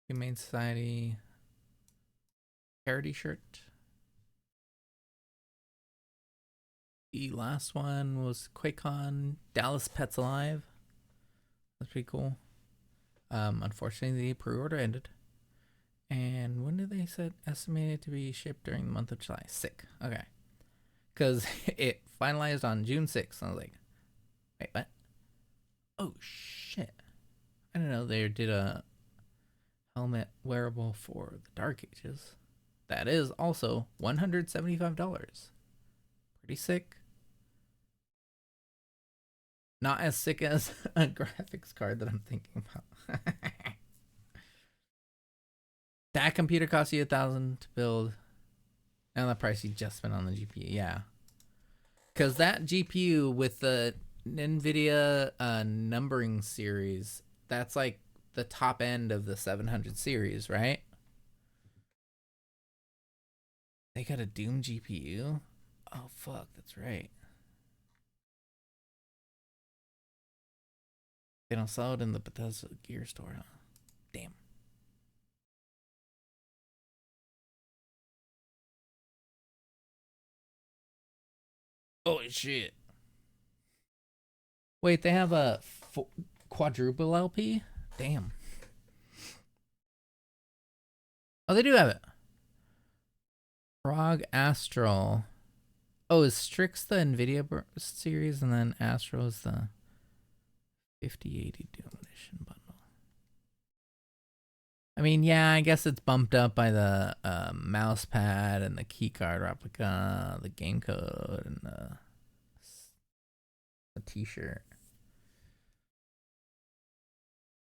Humane Society parody shirt. The last one was QuakeCon Dallas Pets Alive. That's pretty cool. Unfortunately, the pre-order ended. And when did they said estimated to be shipped during the month of July? Sick. Okay. Because it finalized on June 6th. I was like, wait, what? Oh, shit. I didn't know they did a helmet wearable for the Dark Ages. That is also $175. Pretty sick. Not as sick as a graphics card that I'm thinking about. That computer cost you $1,000 to build, and the price you just spent on the GPU. Yeah, because that GPU with the NVIDIA numbering series, that's like the top end of the 700 series, right? They got a Doom GPU. Oh fuck, that's right. They don't sell it in the Bethesda gear store, huh? Damn. Holy shit. Wait, they have a quadruple LP? Damn. Oh, they do have it. Frog Astral. Oh, is Strix the NVIDIA series, and then Astral is the 5080 Doom Edition bundle? I mean, yeah, I guess it's bumped up by the mouse pad and the keycard replica, the game code, and the t-shirt.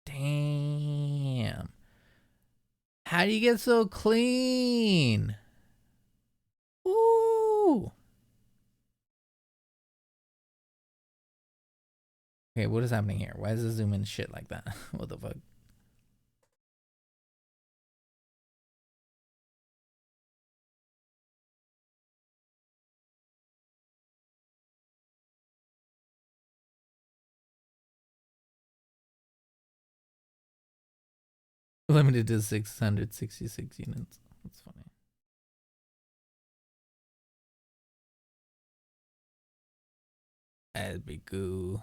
Damn. How do you get so clean? Ooh. Okay, what is happening here? Why does it zoom in shit like that? What the fuck? Limited to 666 units. That's funny. That'd be cool.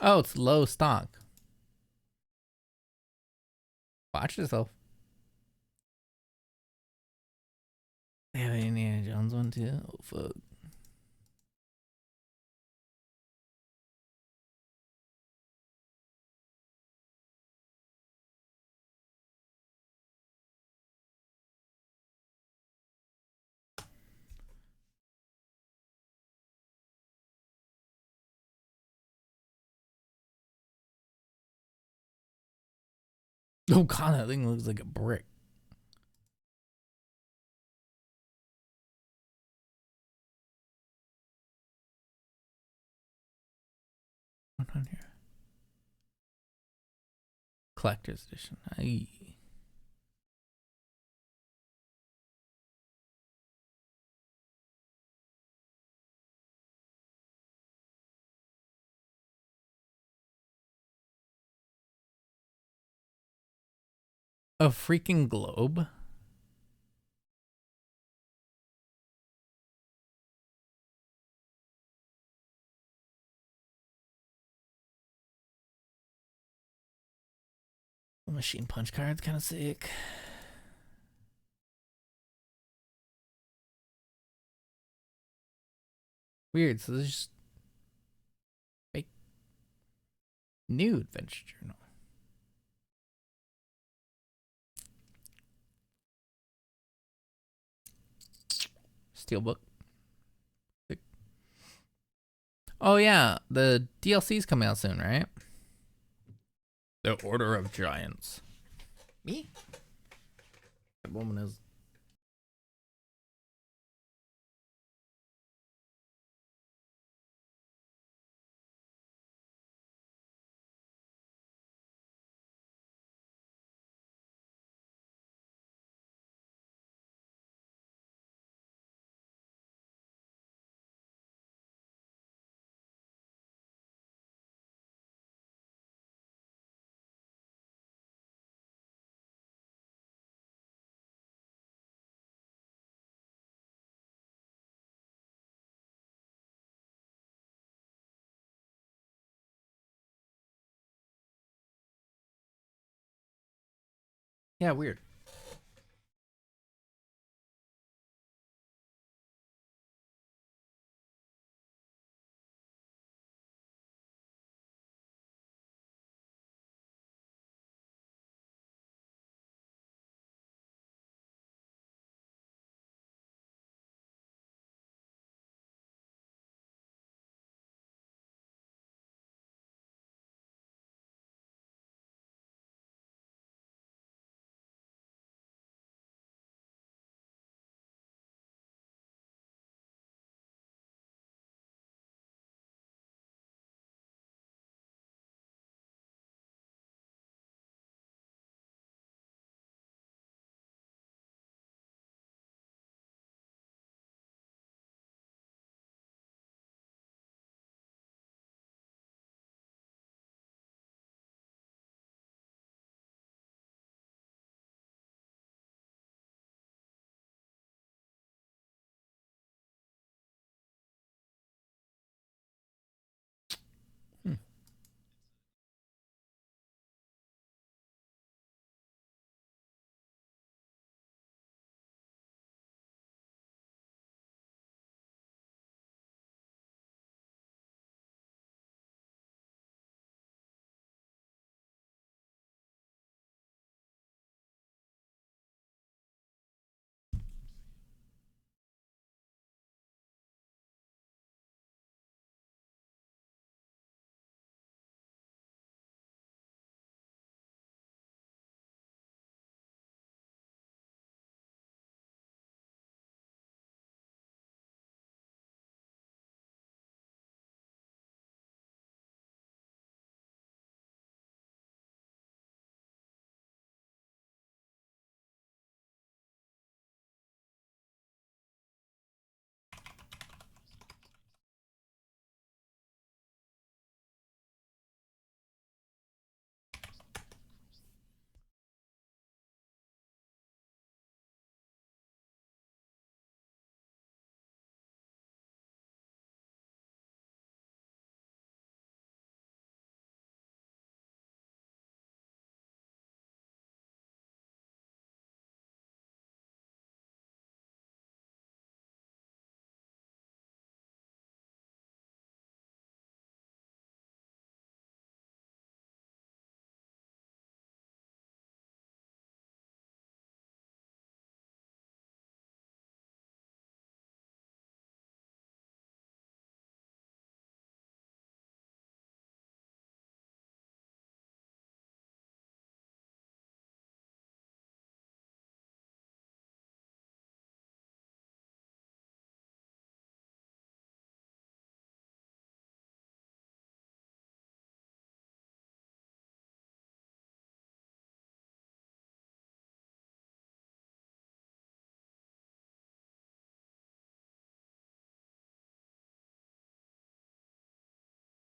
Oh, it's low stock. Watch yourself. They have an Indiana Jones one too. Oh fuck. Oh god, that thing looks like a brick. going on here? Collector's edition. Aye. A freaking globe? Machine punch card's kind of sick. Weird. So this is just fake new adventure journal. Steelbook. Oh yeah, the DLC's coming out soon, right? The Order of Giants. Me? That woman is. Yeah, weird.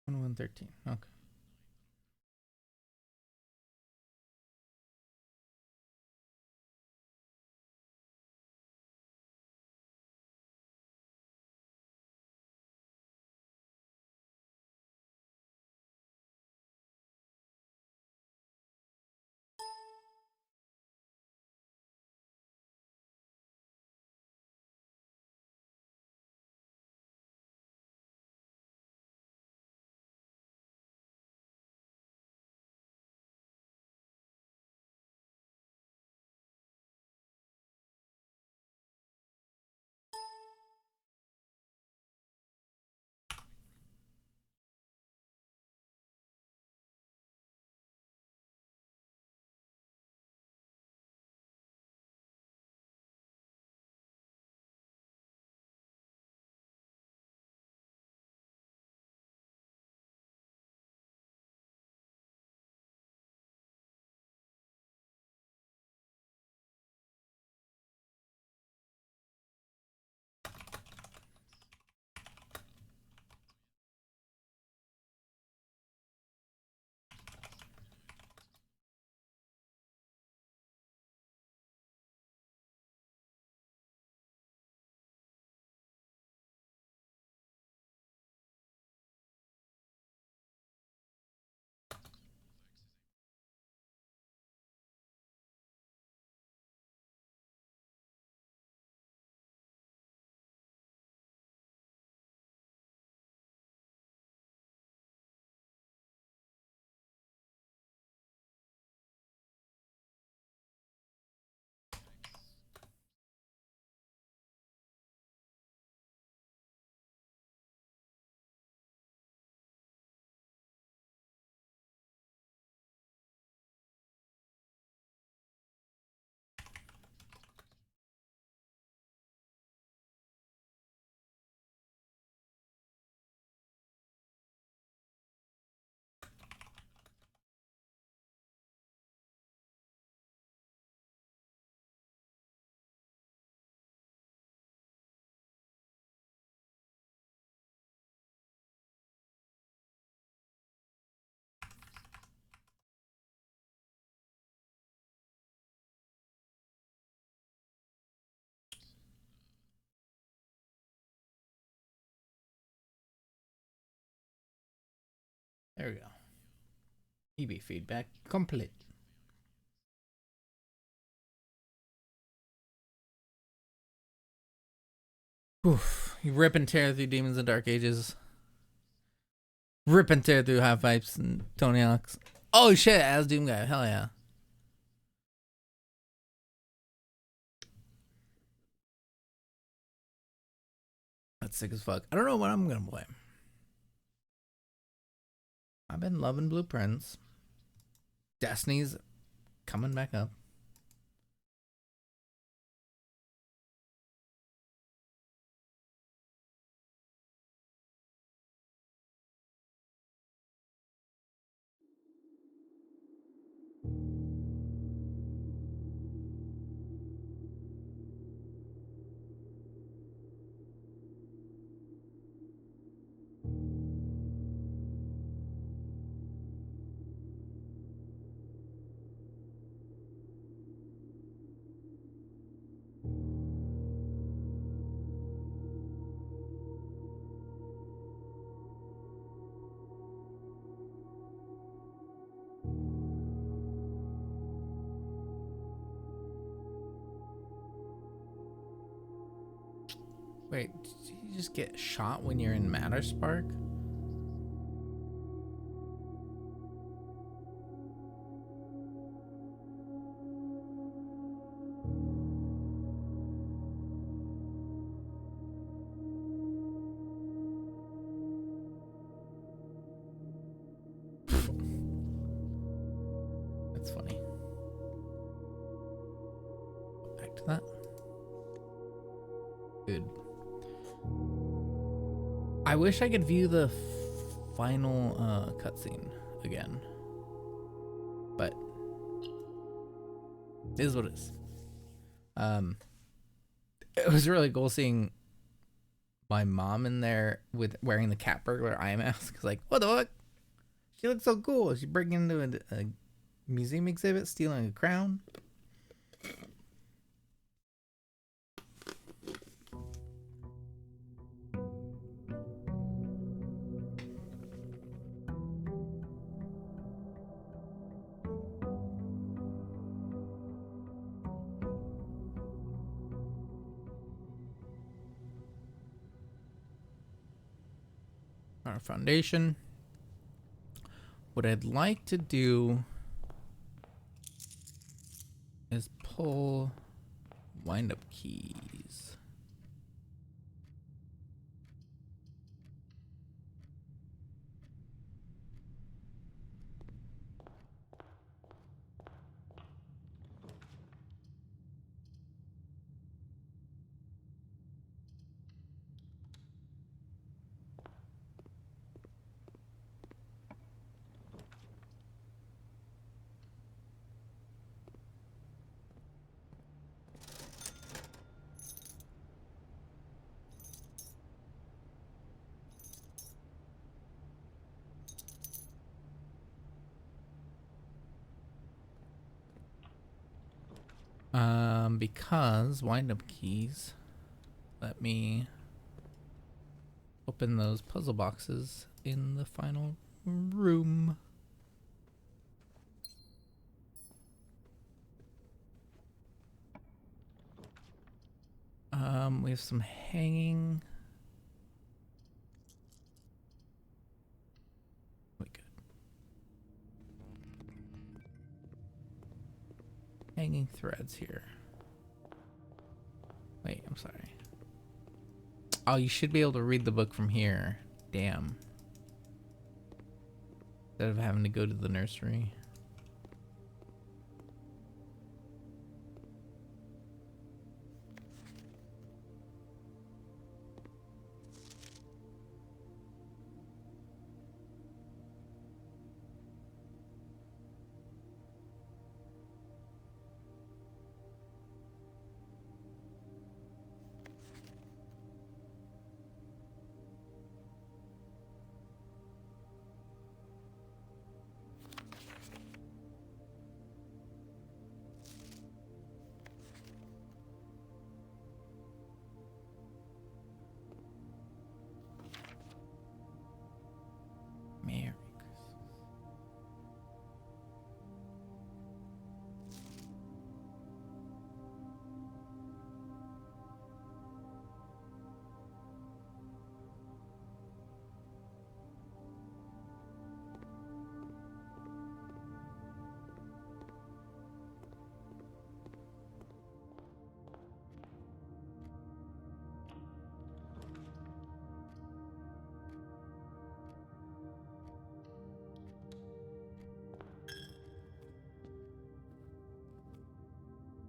113. Okay. There we go. EB feedback complete. Oof. You rip and tear through Demons and Dark Ages. Rip and tear through Half Pipes and Tony Hawk's. Oh shit, as Doom Guy. Hell yeah. That's sick as fuck. I don't know what I'm gonna play. I've been loving Blueprints. Destiny's coming back up. Wait, did you just get shot when you're in Matterspark? That's funny. Back to that. Good. I wish I could view the final cutscene again, but it is what it is. It was really cool seeing my mom in there with wearing the cat burglar eye mask. It's like, what the fuck? She looks so cool. She breaking into a museum exhibit, stealing a crown. Our foundation. What I'd like to do is pull wind up keys. Because wind up keys let me open those puzzle boxes in the final room. We have some hanging. Wait, good. Hanging threads here. Wait, I'm sorry. Oh, you should be able to read the book from here. Damn. Instead of having to go to the nursery. Merry Christmas.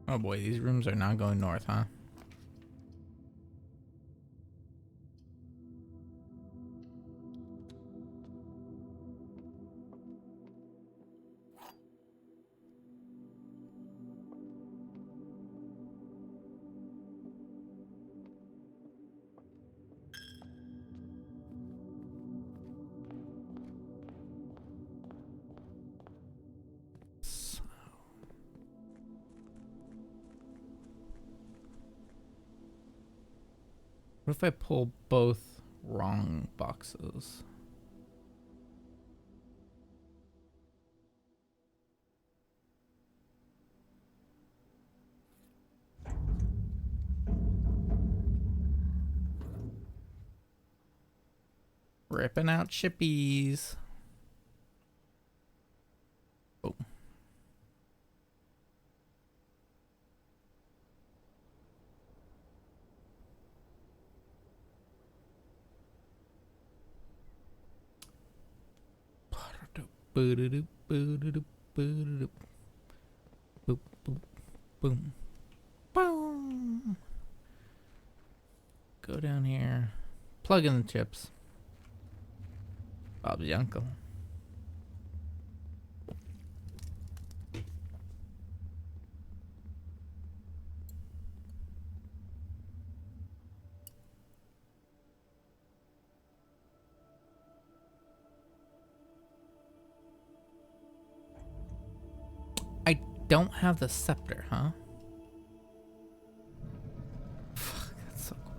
Oh boy, these rooms are not going north, huh? What if I pull both wrong boxes? Ripping out chippies. Oh. Boom, boom, boom. Go down here. Plug in the chips. Bob's your uncle. don't have the scepter, huh? Fuck, that's so cool.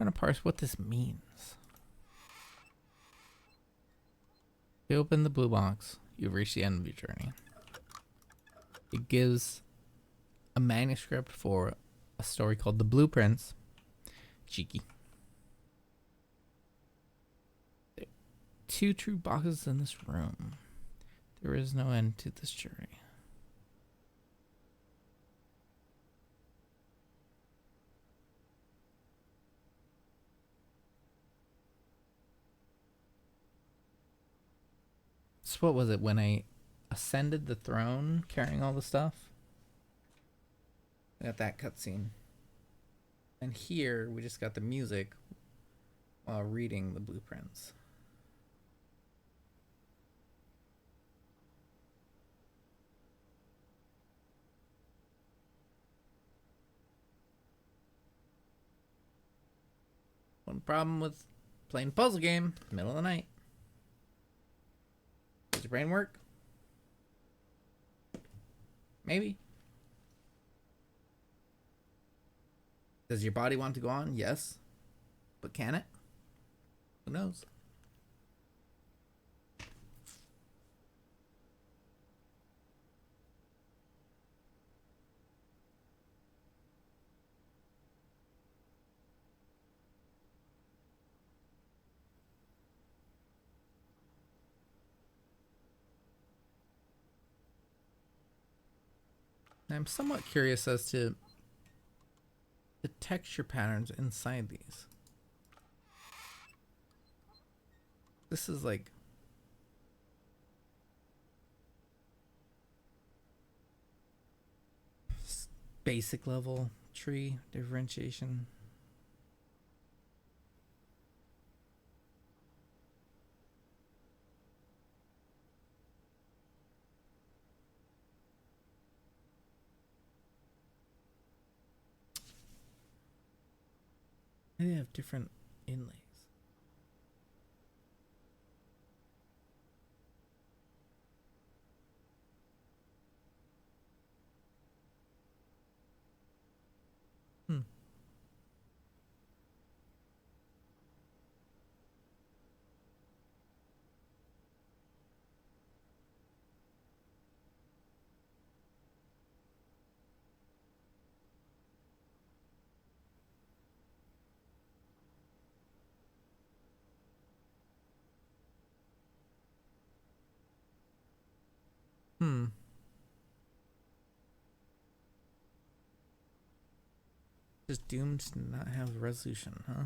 I'm gonna parse what this means. You open the blue box, you've reached the end of your journey. It gives a manuscript for a story called The Blueprints. Cheeky. There are 2 true boxes in this room. There is no end to this journey. So what was it when I ascended the throne carrying all the stuff? I got that cutscene. And here we just got the music while reading the blueprints. One problem with playing a puzzle game, middle of the night. Does your brain work? Maybe. Does your body want to go on? Yes. But can it? Who knows? I'm somewhat curious as to the texture patterns inside these. This is like basic level tree differentiation. They have different inlays. Hmm. Hmm. Just doomed to not have resolution, huh?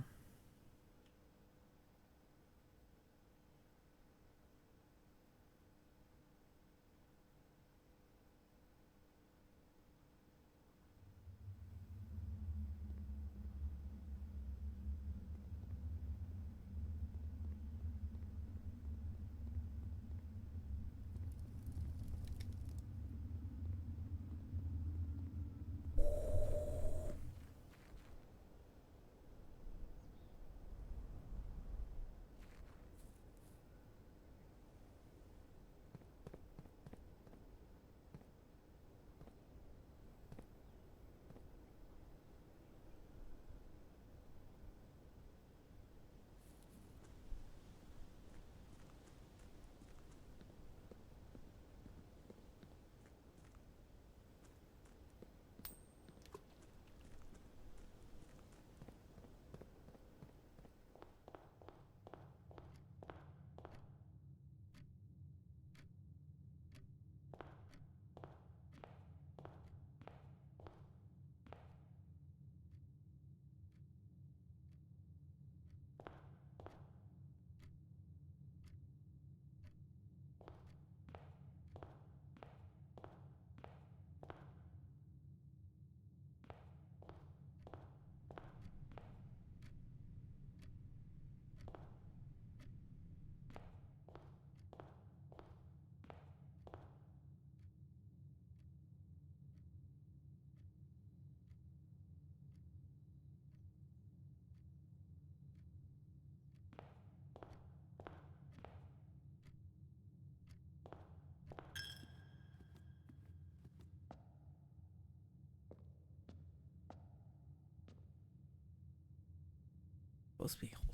supposed to be holding?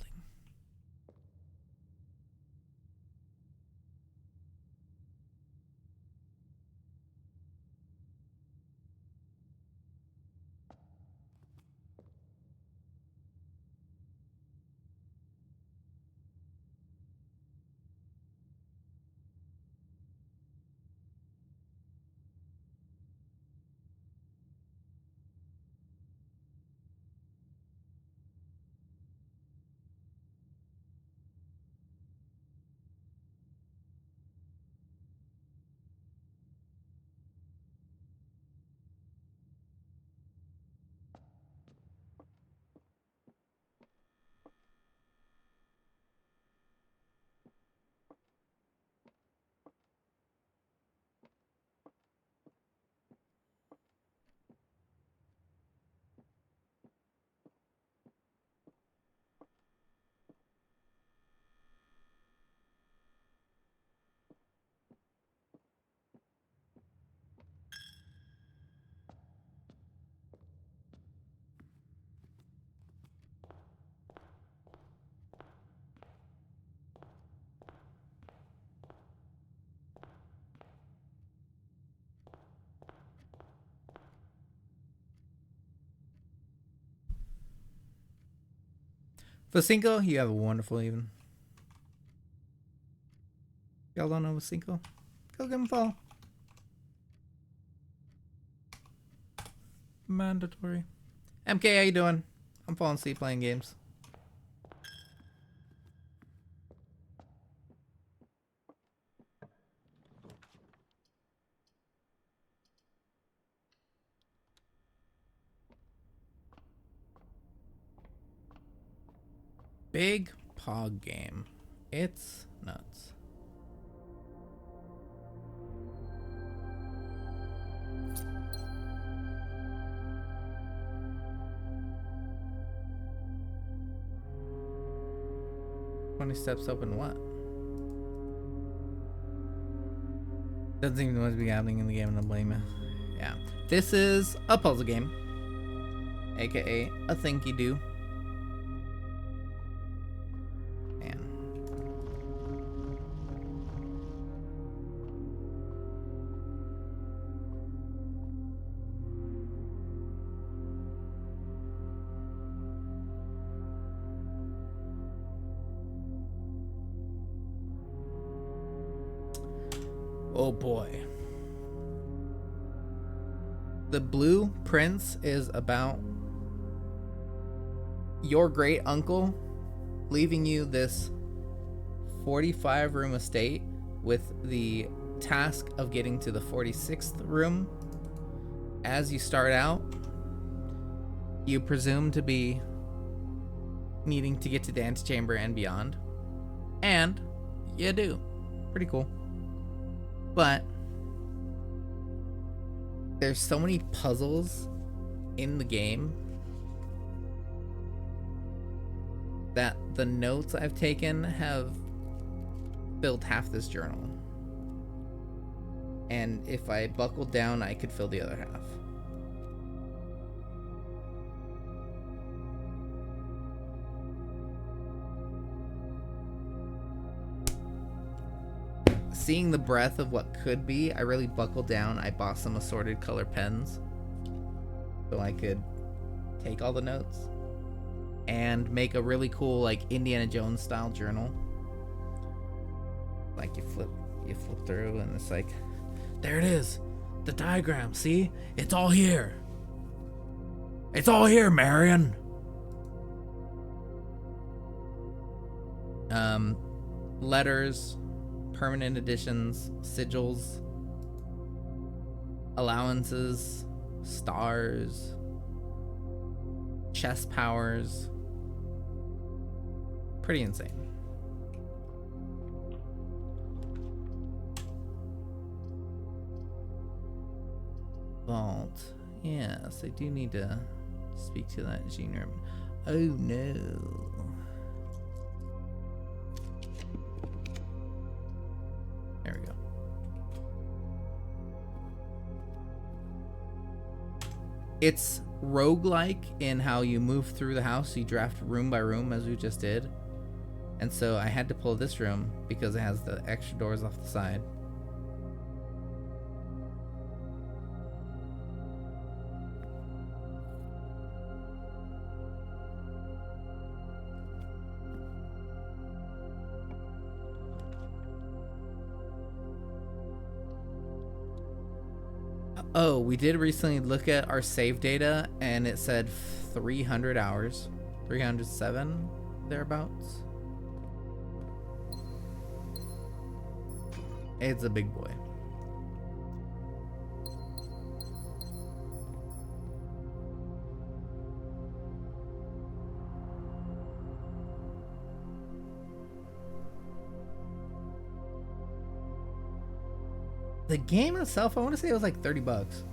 Vacinco, you have a wonderful evening. Y'all don't know Vacinco? Go give him a follow. Mandatory. MK, how you doing? I'm falling asleep playing games. Big Pog game. It's nuts. Twenty steps open what? Doesn't seem to be happening in the game and I blame you. Yeah. This is a puzzle game. AKA a thinky do. Man. Oh boy. The Blue Prince is about your great uncle leaving you this 45 room estate with the task of getting to the 46th room. As you start out, you presume to be needing to get to the antechamber and beyond. And you do. Pretty cool. But there's so many puzzles in the game that the notes I've taken have filled half this journal. And if I buckled down, I could fill the other half. Seeing the breadth of what could be, I really buckled down. I bought some assorted color pens so I could take all the notes and make a really cool, like, Indiana Jones style journal. Like, you flip through and it's like, there it is, the diagram. See, it's all here. It's all here, Marion. Letters, permanent additions, sigils, allowances, stars, chess powers. Pretty insane. Vault. Yes, I do need to speak to that Gene. Oh no. There we go. It's roguelike in how you move through the house. You draft room by room as we just did. And so I had to pull this room because it has the extra doors off the side. Oh, we did recently look at our save data and it said 300 hours. 307 thereabouts. It's a big boy. The game itself, I want to say it was like $30.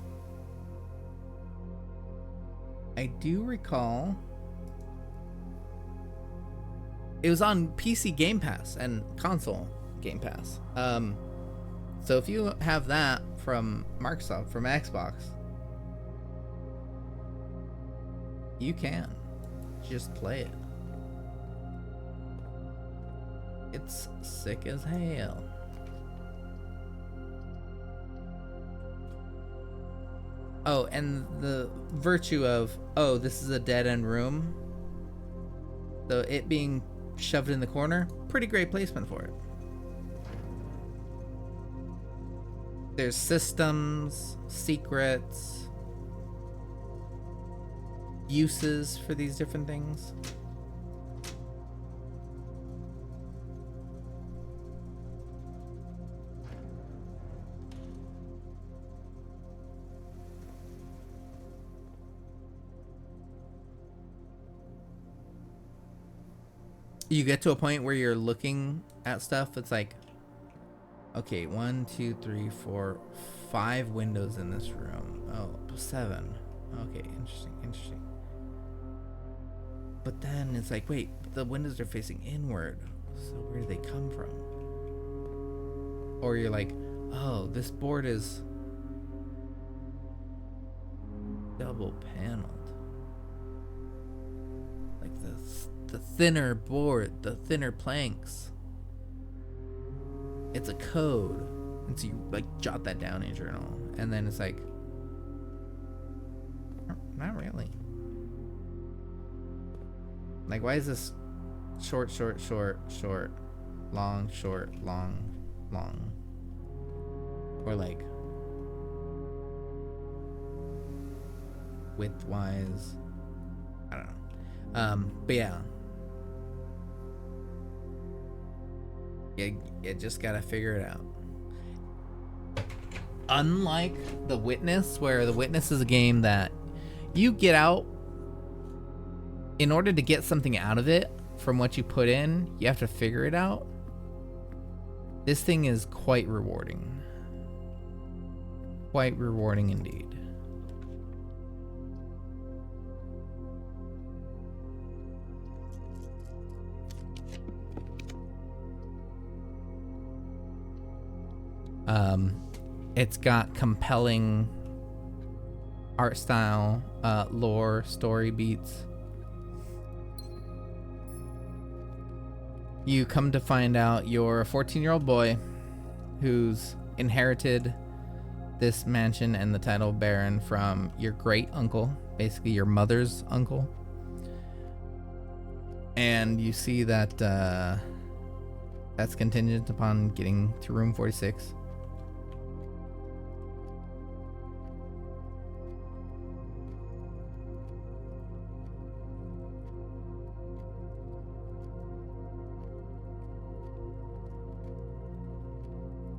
I do recall it was on PC Game Pass and console Game Pass. So if you have that from Microsoft, from Xbox, you can just play it. It's sick as hell. Oh, and the virtue of, oh, this is a dead-end room. So it being shoved in the corner, pretty great placement for it. There's systems, secrets, uses for these different things. You get to a point where you're looking at stuff. It's like, okay, 1, 2, 3, 4, 5 windows in this room. Oh, 7. Okay, interesting. But then it's like, wait, the windows are facing inward. So where do they come from? Or you're like, oh, this board is double paneled. Like the thinner board, the thinner planks. It's a code. And so you like jot that down in your journal. And then it's like, not really. Like, why is this short, long, long? Or like width-wise, I don't know. But yeah. You just gotta figure it out. Unlike The Witness, where The Witness is a game that you get out, in order to get something out of it from what you put in, you have to figure it out. This thing is quite rewarding. Quite rewarding indeed. It's got compelling art style, lore, story beats. You come to find out you're a 14-year-old boy who's inherited this mansion and the title Baron from your great uncle, basically your mother's uncle. And you see that that's contingent upon getting to room 46.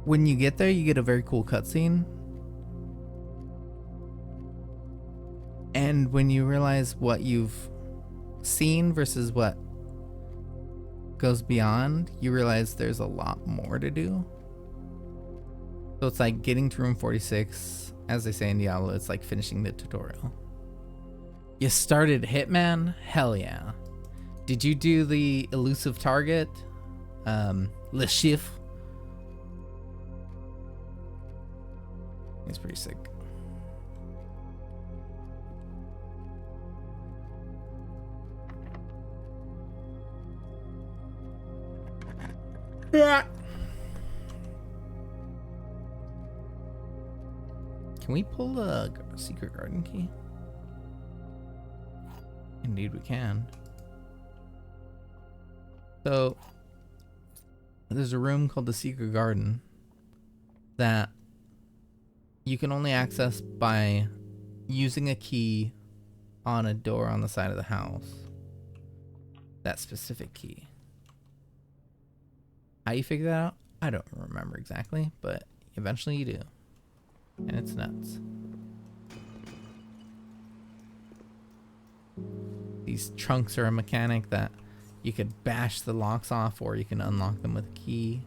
When you get there, you get a very cool cutscene. And when you realize what you've seen versus what goes beyond, you realize there's a lot more to do. So it's like getting to room 46, as they say in Diablo, it's like finishing the tutorial. You started Hitman? Hell yeah. Did you do the elusive target? Le Chiffre? It's pretty sick. Yeah. Can we pull a secret garden key? Indeed we can. So there's a room called the secret garden that you can only access by using a key on a door on the side of the house. That specific key. How you figure that out? I don't remember exactly, but eventually you do. And it's nuts. These trunks are a mechanic that you could bash the locks off, or you can unlock them with a key.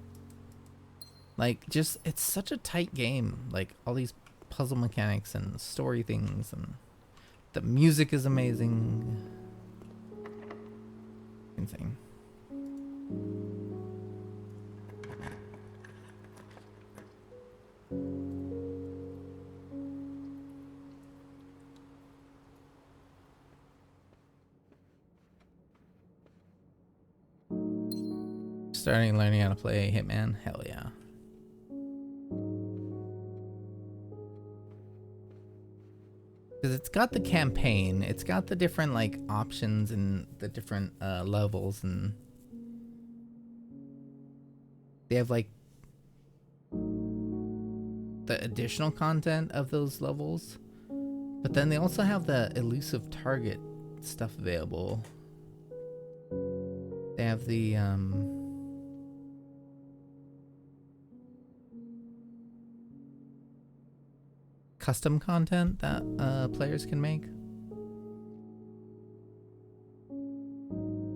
Like, just, it's such a tight game. Like, all these puzzle mechanics and story things, and the music is amazing. Insane. Starting learning how to play Hitman? Hell yeah. Because it's got the campaign, it's got the different like options and the different levels, and they have like the additional content of those levels, but then they also have the elusive target stuff available. They have the custom content that players can make.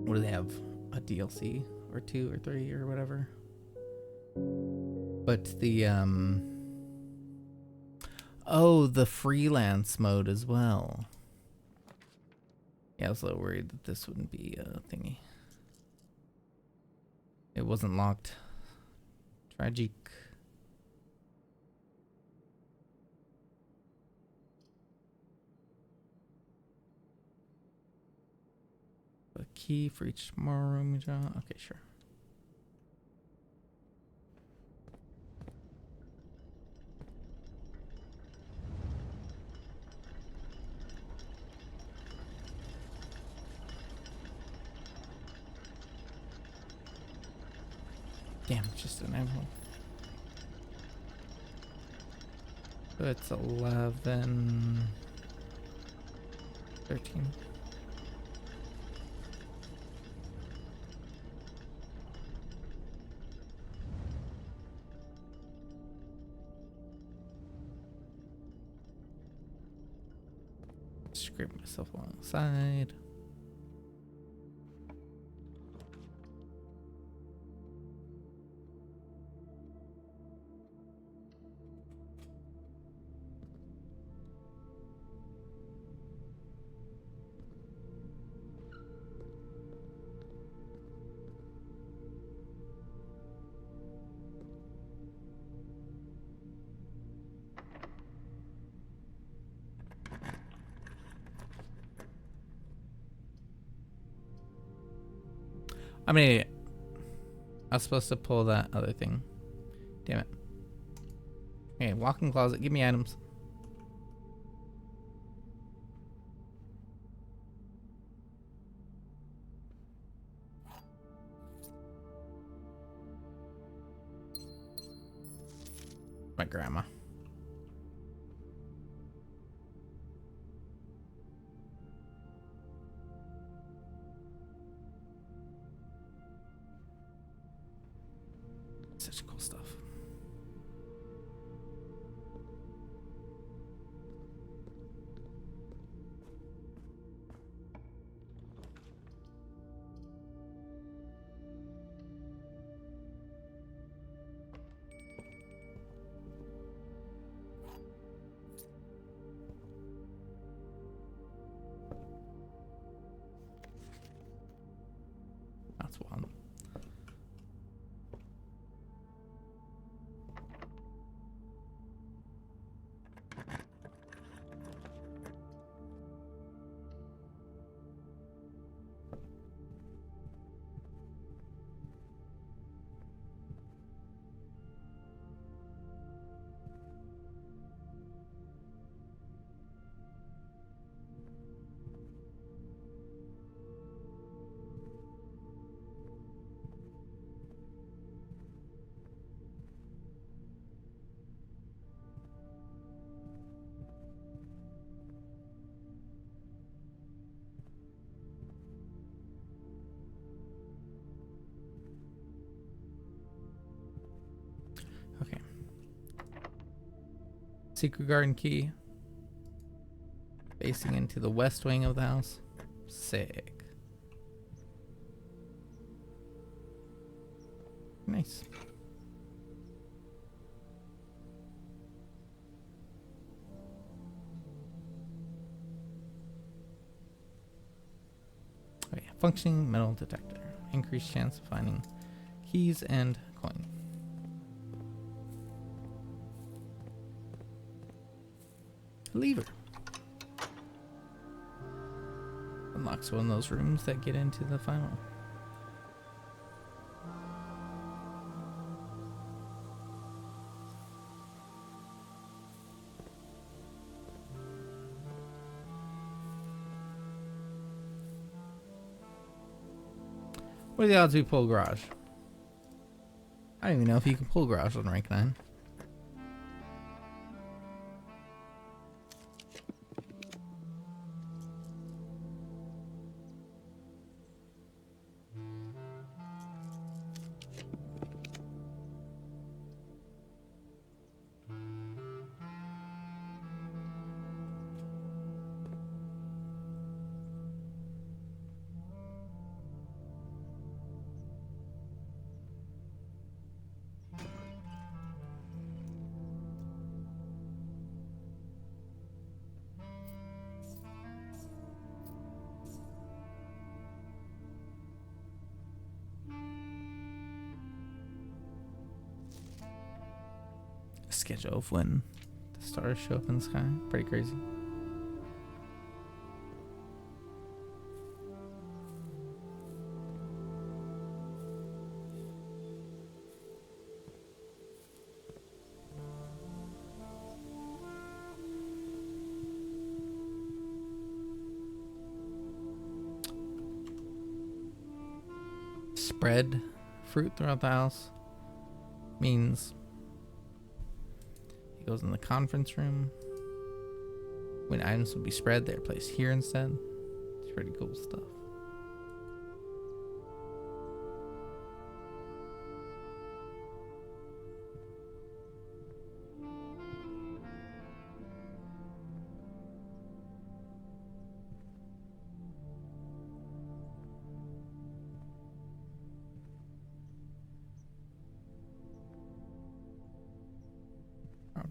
What do they have? A DLC or 2 or 3 or whatever. But the oh, the freelance mode as well. Yeah, I was a little worried that this wouldn't be a thingy. It wasn't locked. Tragic. A key for each more room you draw. Okay, sure. Damn, it's just an emerald. So it's 11, 13. Scrape myself along the side. I mean, I was supposed to pull that other thing. Damn it. Okay, walk-in closet. Give me items. My grandma. Such cool stuff. That's wild. secret garden key. Facing into the west wing of the house. Sick. Nice. Oh yeah, functioning metal detector. Increased chance of finding keys and coin. Lever. Unlocks one of those rooms that get into the final. What are the odds we pull garage? I don't even know if you can pull garage on rank 9. Schedule of when the stars show up in the sky. Pretty crazy. Spread fruit throughout the house means it goes in the conference room. When items will be spread, they're placed here instead. It's pretty cool stuff.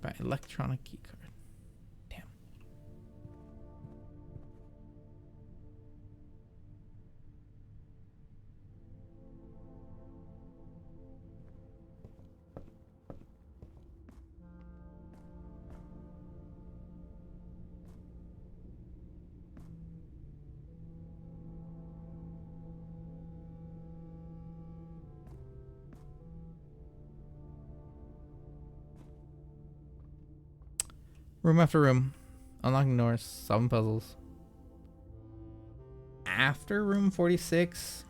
By electronic key card. Damn. Room after room. Unlocking doors. Solving puzzles. After room 46,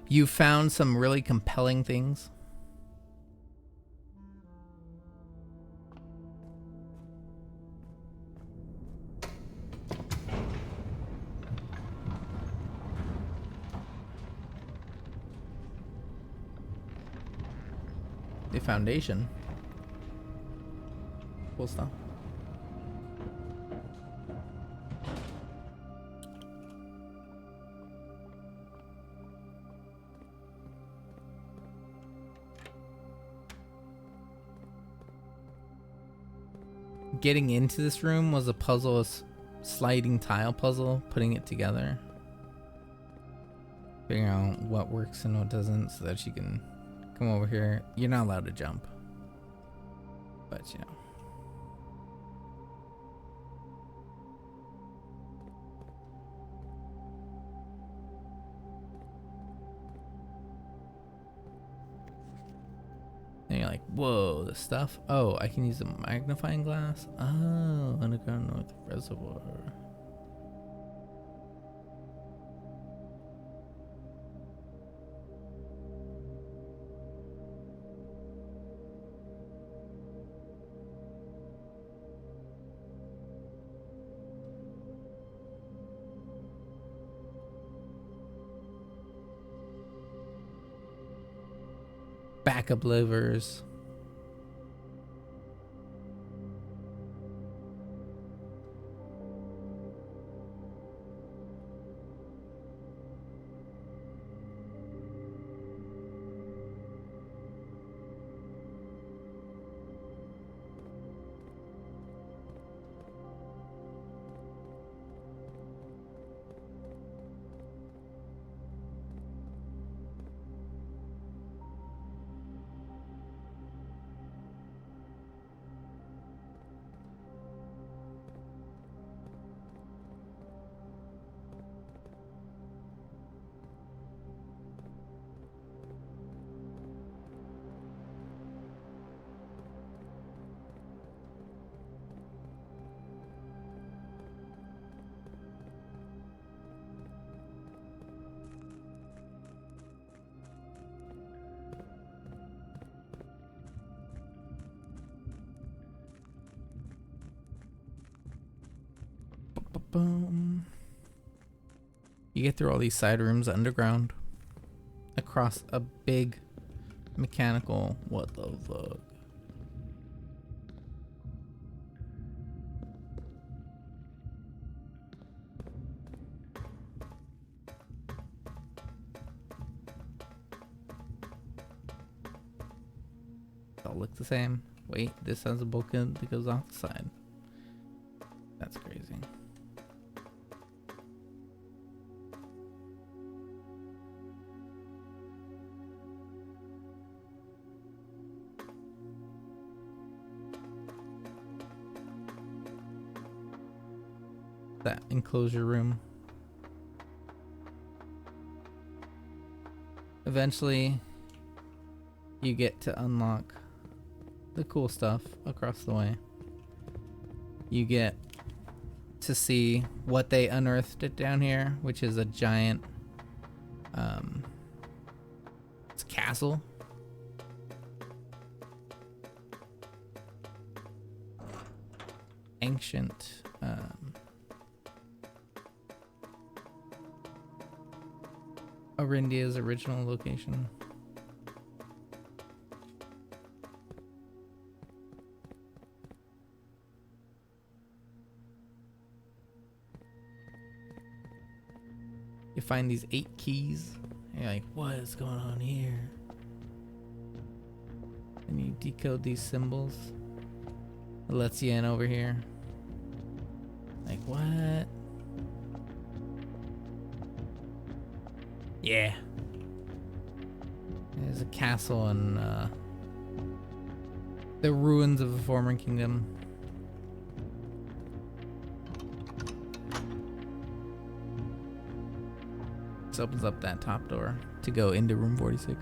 you found some really compelling things. The foundation. Cool stuff. Getting into this room was a puzzle, a sliding tile puzzle, putting it together. Figuring out what works and what doesn't so that you can come over here. You're not allowed to jump. But, you know. And you're like, whoa, the stuff. Oh, I can use a magnifying glass. Oh, underground north reservoir. Backup levers. Boom. You get through all these side rooms underground, across a big mechanical. What the fuck? All look the same. Wait, this has a bulkhead that goes off the side. That's crazy. That enclosure room. Eventually, you get to unlock the cool stuff across the way. You get to see what they unearthed it down here, which is a giant it's a castle. Ancient Arindia's original location. You find these 8 keys. And you're like, what is going on here? And you decode these symbols. It lets you in over here. Like, what? Yeah. There's a castle in the ruins of a former kingdom. This opens up that top door to go into room 46.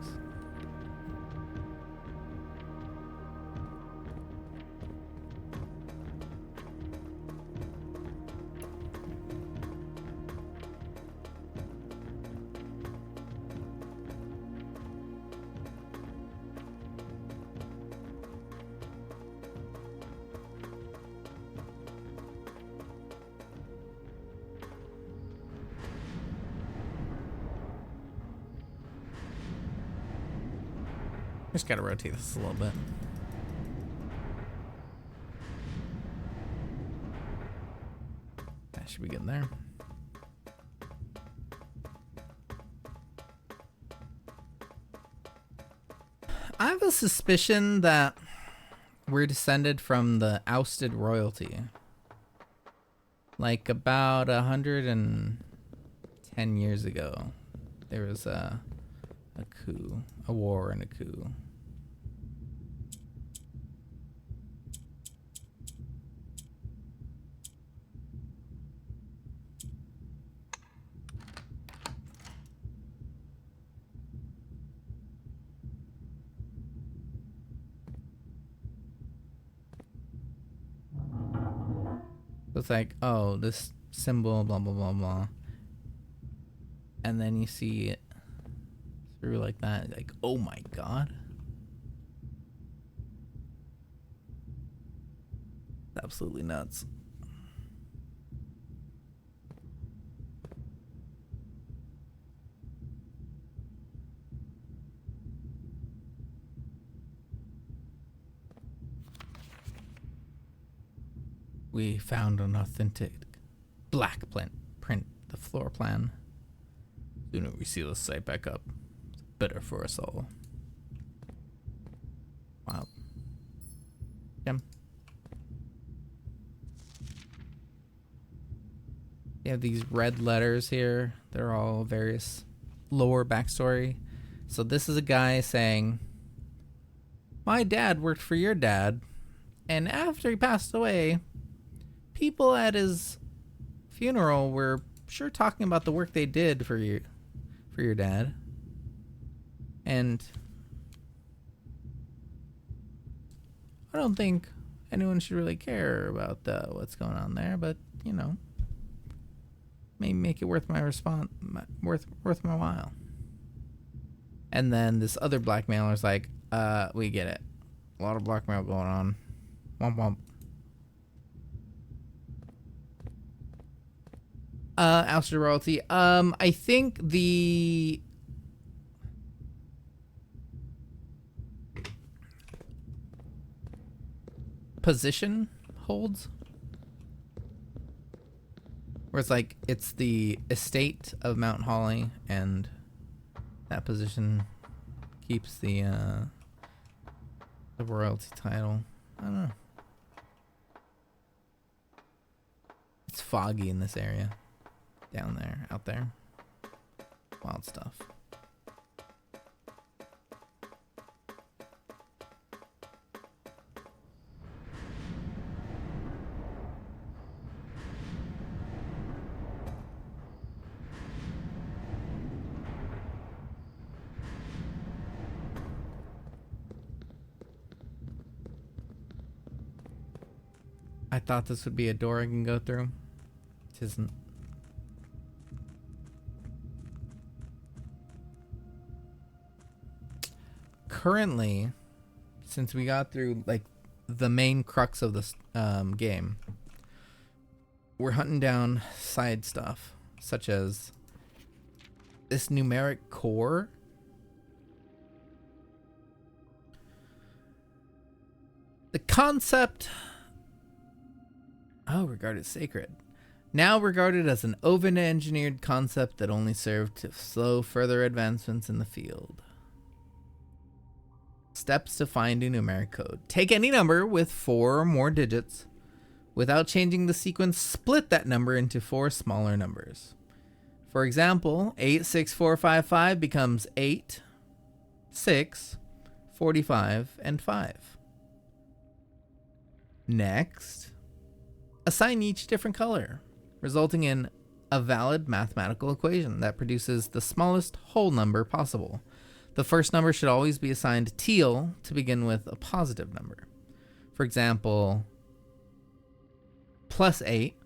Just gotta rotate this a little bit. That should be good there. I have a suspicion that we're descended from the ousted royalty. Like about 110 years ago, there was a coup, a war and a coup. So it's like, oh, this symbol, blah, blah, blah, blah. And then you see it through like that, like, oh my god. It's absolutely nuts. We found an authentic black print, the floor plan. Sooner we seal the site back up, it's better for us all. Wow. Jim. You have these red letters here. They're all various lore backstory. So this is a guy saying, my dad worked for your dad, and after he passed away, people at his funeral were sure talking about the work they did for your dad. And I don't think anyone should really care about what's going on there, but you know, maybe make it worth my worth my while. And then this other blackmailer's like, we get it. A lot of blackmail going on. Womp womp. Ousted royalty. I think the position holds, where it's like it's the estate of Mount Holly, and that position keeps the royalty title. I don't know. It's foggy in this area. Down there, out there. Wild stuff. I thought this would be a door I can go through. It isn't. Currently, since we got through like the main crux of this game, we're hunting down side stuff such as this numeric core. The concept, regarded sacred. Now regarded as an over-engineered concept that only served to slow further advancements in the field. Steps to find a numeric code. Take any number with 4 or more digits. Without changing the sequence, split that number into 4 smaller numbers. For example, 86455 becomes 8, 6, 45, and 5. Next, assign each different color, resulting in a valid mathematical equation that produces the smallest whole number possible. The first number should always be assigned teal to begin with a positive number. For example, plus 8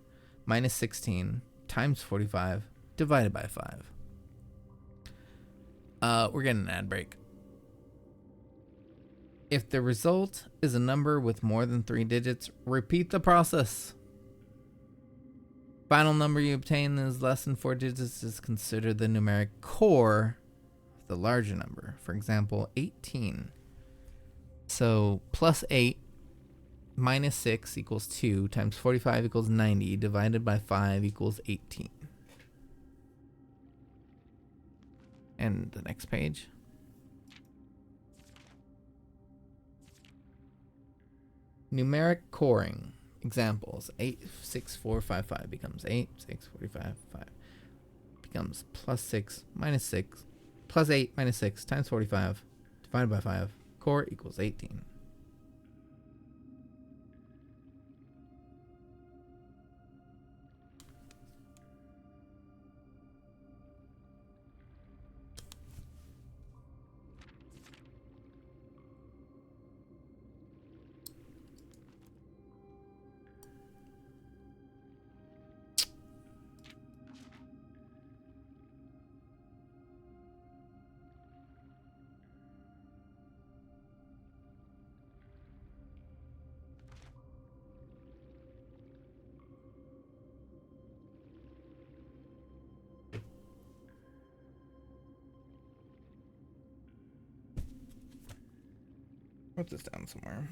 minus 16 times 45 divided by 5. We're getting an ad break. If the result is a number with more than 3 digits, repeat the process. Final number you obtain is less than 4 digits is considered the numeric core of the larger number. For example, 18. So plus 8 minus 6 equals 2 times 45 equals 90 divided by 5 equals 18. And the next page. Numeric coring. Examples. 86455 becomes 8, 6, 45, 5. Becomes plus 6 minus 6. Plus 8 minus 6 times 45 divided by 5. Core equals 18. Write this down somewhere.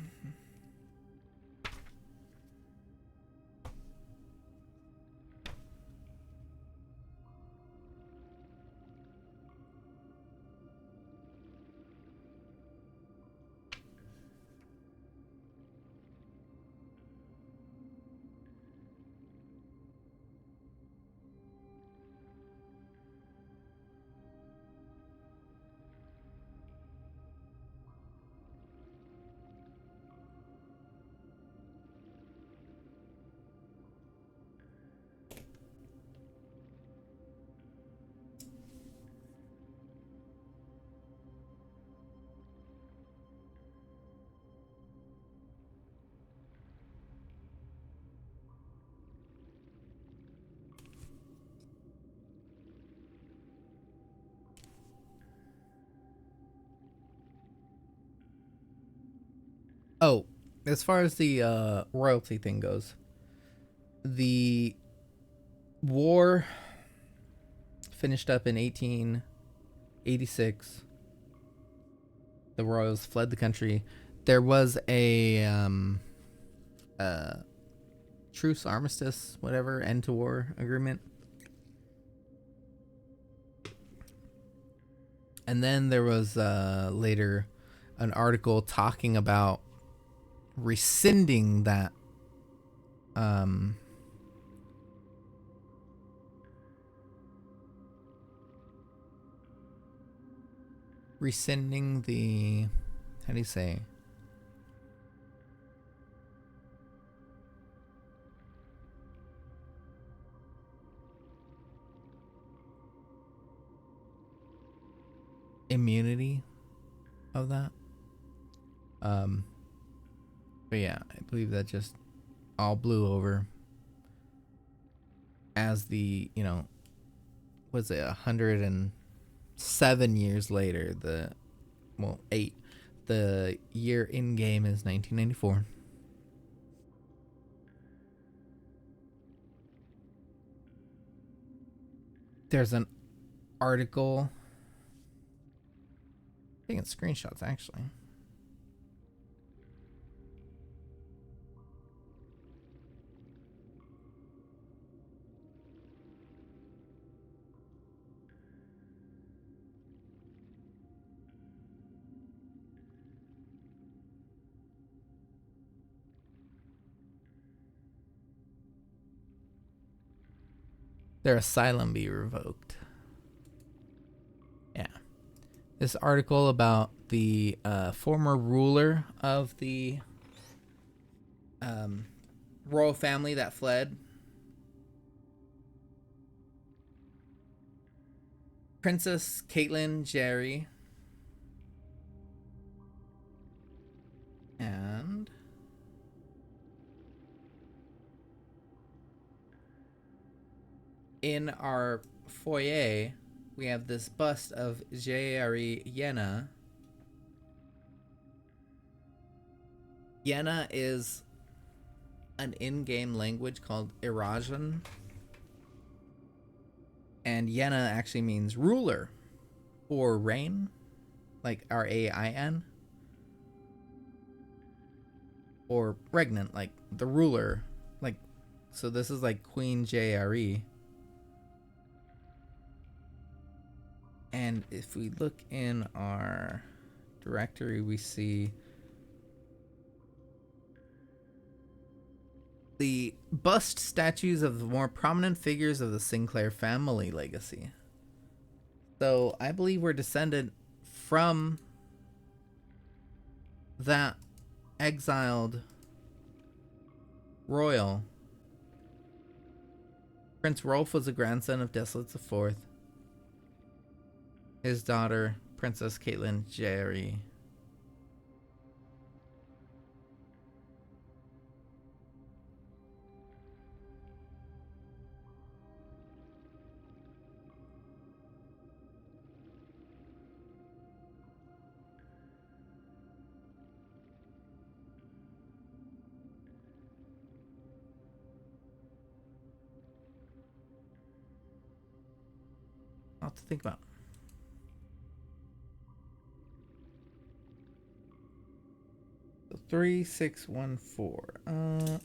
Oh, as far as the royalty thing goes, the war finished up in 1886. The royals fled the country. There was a truce, armistice, whatever, end to war agreement. And then there was later an article talking about rescinding that rescinding the, how do you say, immunity of that. But yeah, I believe that just all blew over as the, was it 107 years later, eight, the year in game is 1994. There's an article, taking screenshots actually. Their asylum be revoked. Yeah. This article about the former ruler of the royal family that fled. Princess Caitlin Jerry. And in our foyer, we have this bust of Jerry Yenna. Yenna is an in-game language called Irasian. And Yenna actually means ruler or reign, like R-A-I-N. Or regnant, like the ruler. Like, so this is like Queen J-R-E. And if we look in our directory, we see the bust statues of the more prominent figures of the Sinclair family legacy. So I believe we're descended from that exiled royal. Prince Rolf was a grandson of Desolate IV. His daughter, Princess Caitlin Jerry. I'll have to think about. So 3614.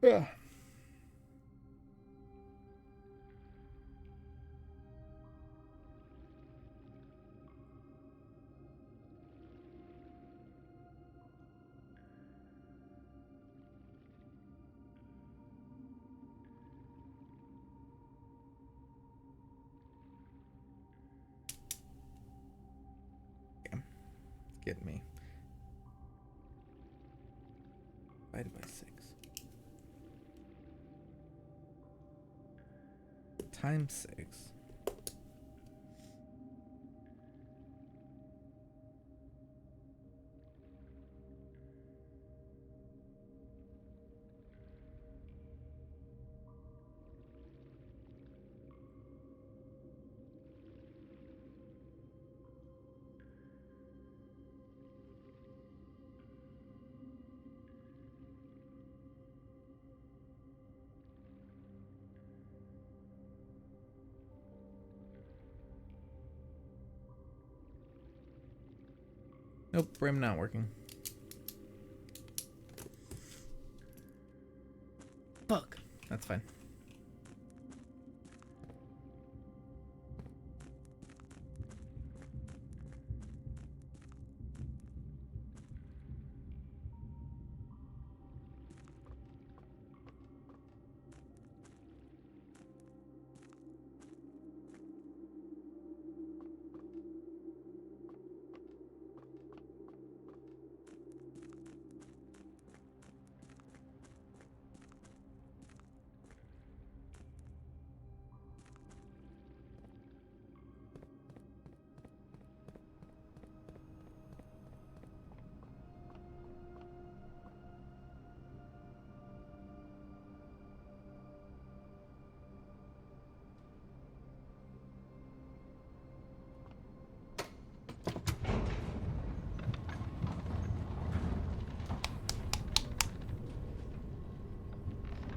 Yeah. Get me. Divided by 6. times 6. Nope, brim not working. Fuck. That's fine.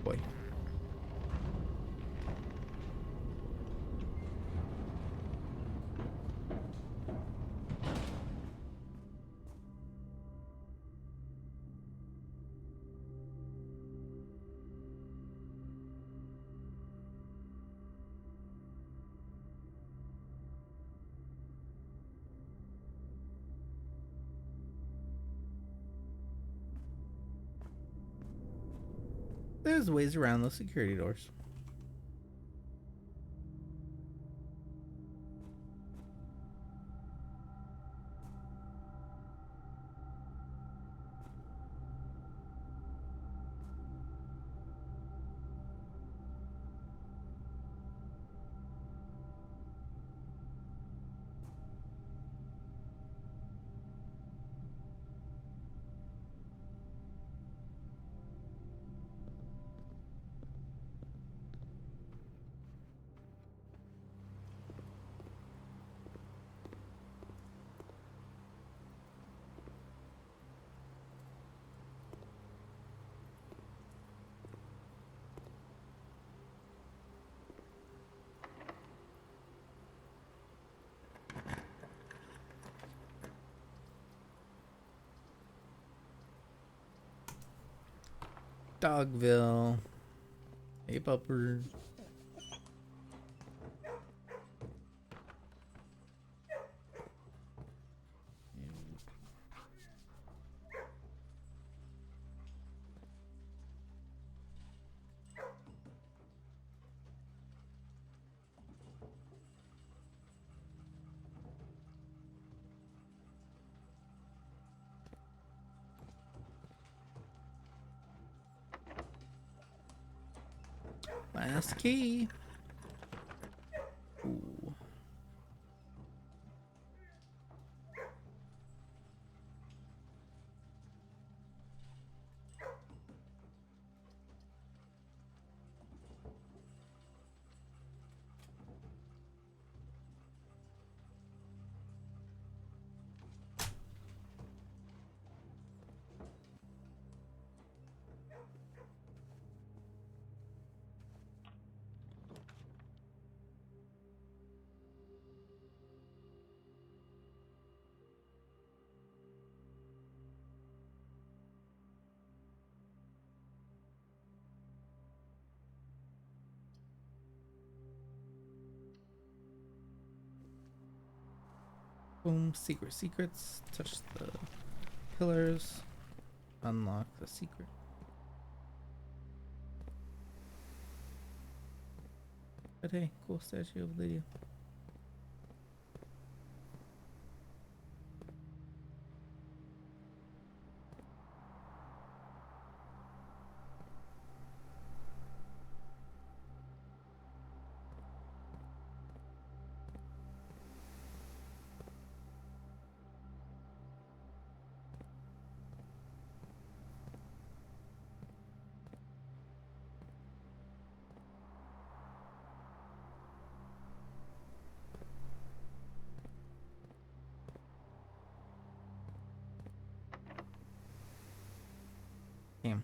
Boy. There's ways around those security doors. Dogville. Hey, puppers. Last key. Ooh. Boom. Secrets. Touch the pillars. Unlock the secret. But hey, cool statue of Lydia. Damn.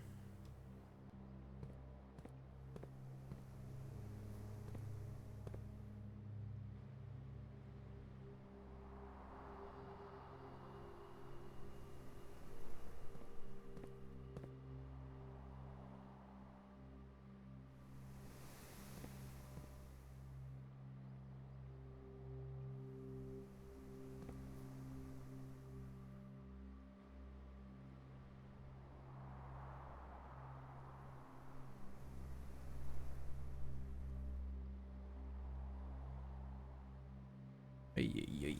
Ay, ay, ay.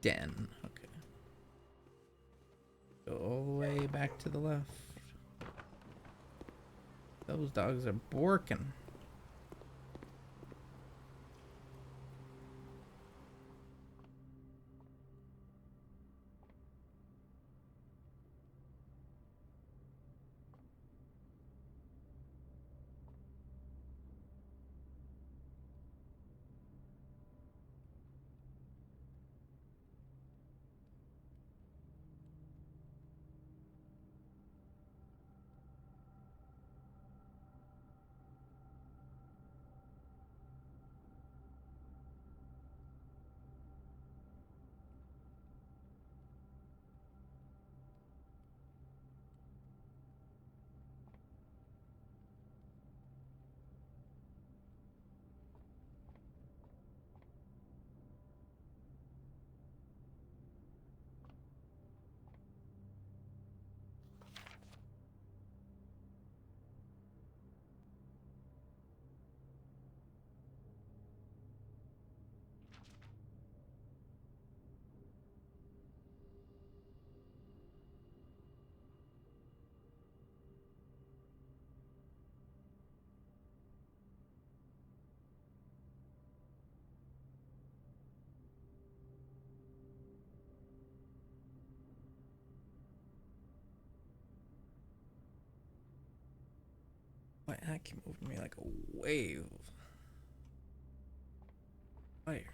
Den. Okay. Go all the way back to the left. Those dogs are borking. Why that keep moving me like a wave? Fired.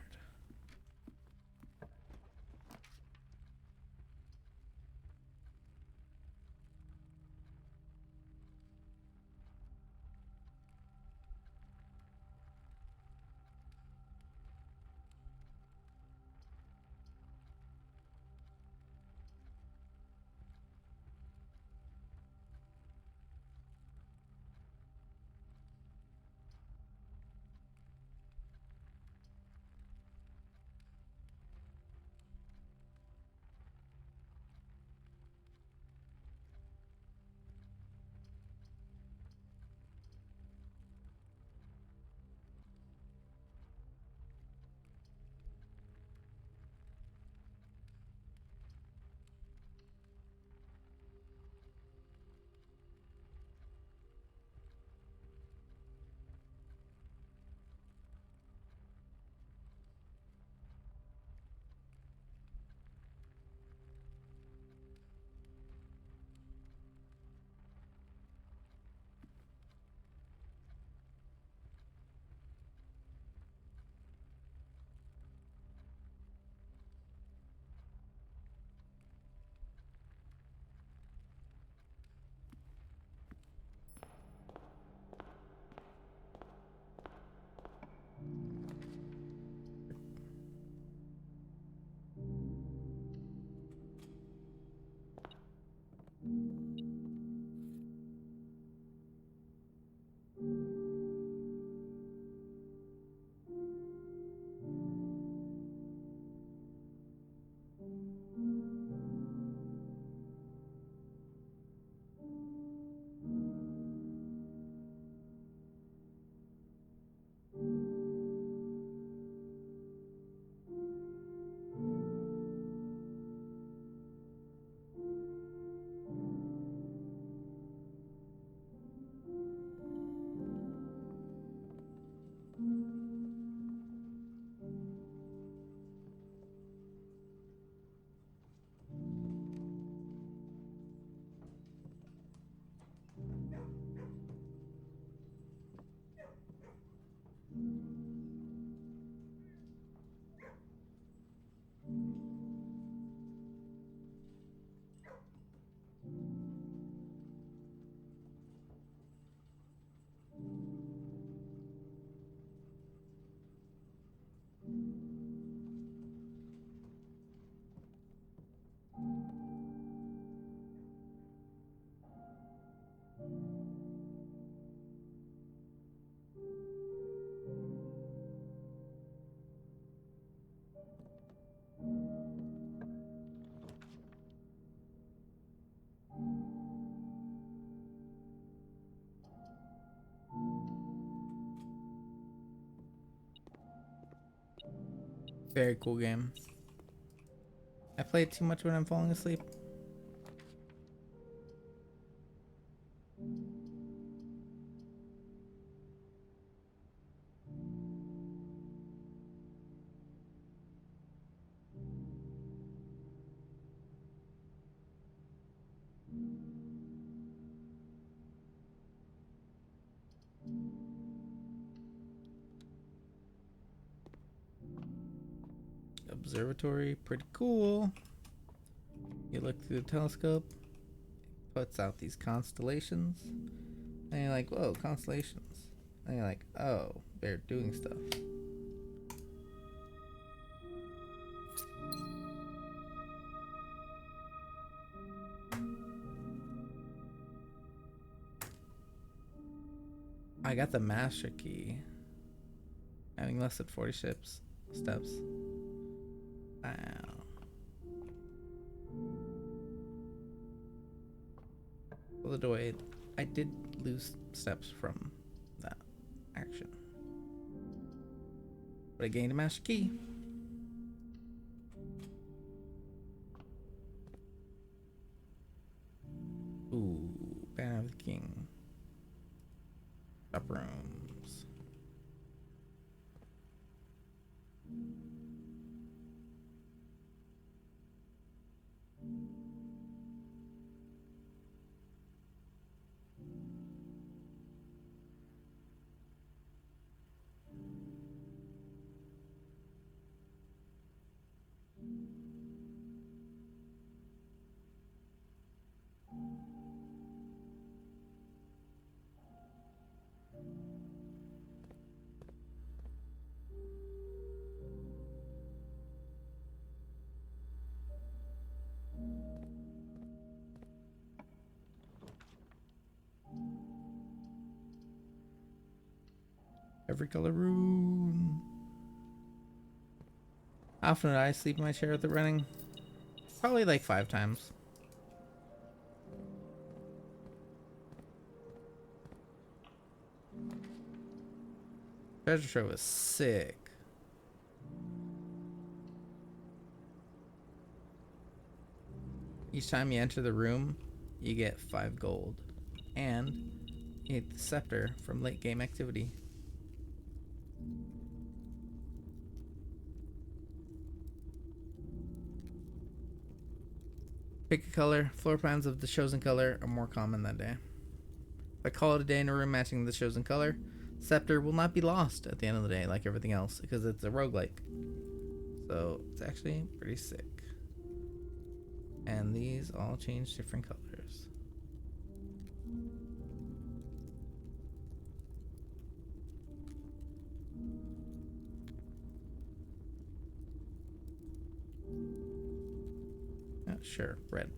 Very cool game. I play it too much when I'm falling asleep. Observatory, pretty cool. You look through the telescope, puts out these constellations, and you're like, whoa, constellations. And you're like, oh, they're doing stuff. I got the master key. Having less than 40 steps. Wow. Well, the way I did lose steps from that action. But I gained a master key. Ooh, Banner of the King. Up rooms. Every color room. How often did I sleep in my chair with it running? Probably like 5 times. Treasure trove was sick. Each time you enter the room, you get 5 gold. And you get the scepter from late game activity. Pick a color. Floor plans of the chosen color are more common that day. If I call it a day in a room matching the chosen color, scepter will not be lost at the end of the day like everything else because it's a roguelike. So it's actually pretty sick. And these all change different colors. Sure, red.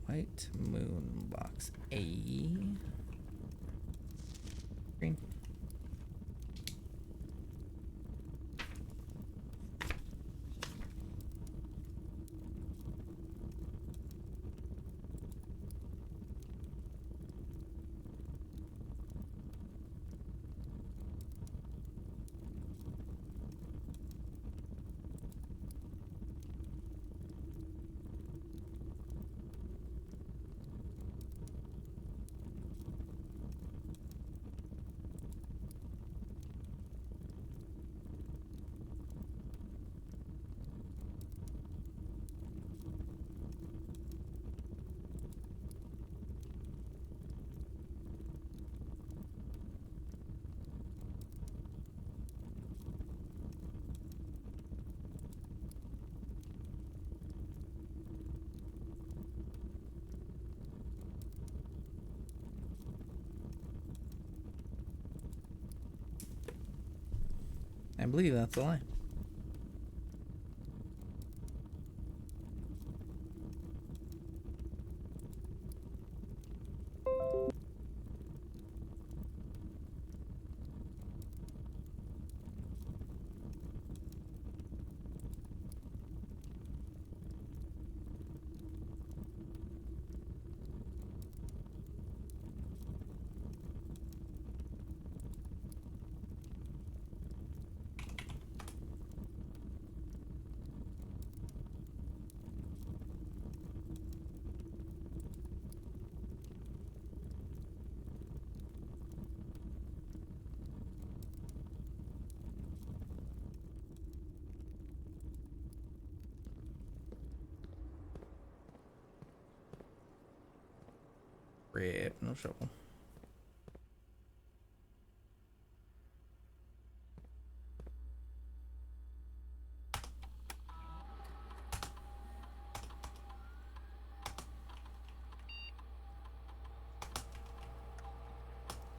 White moon box A. Green. believe that's a lie. Rip, no shovel.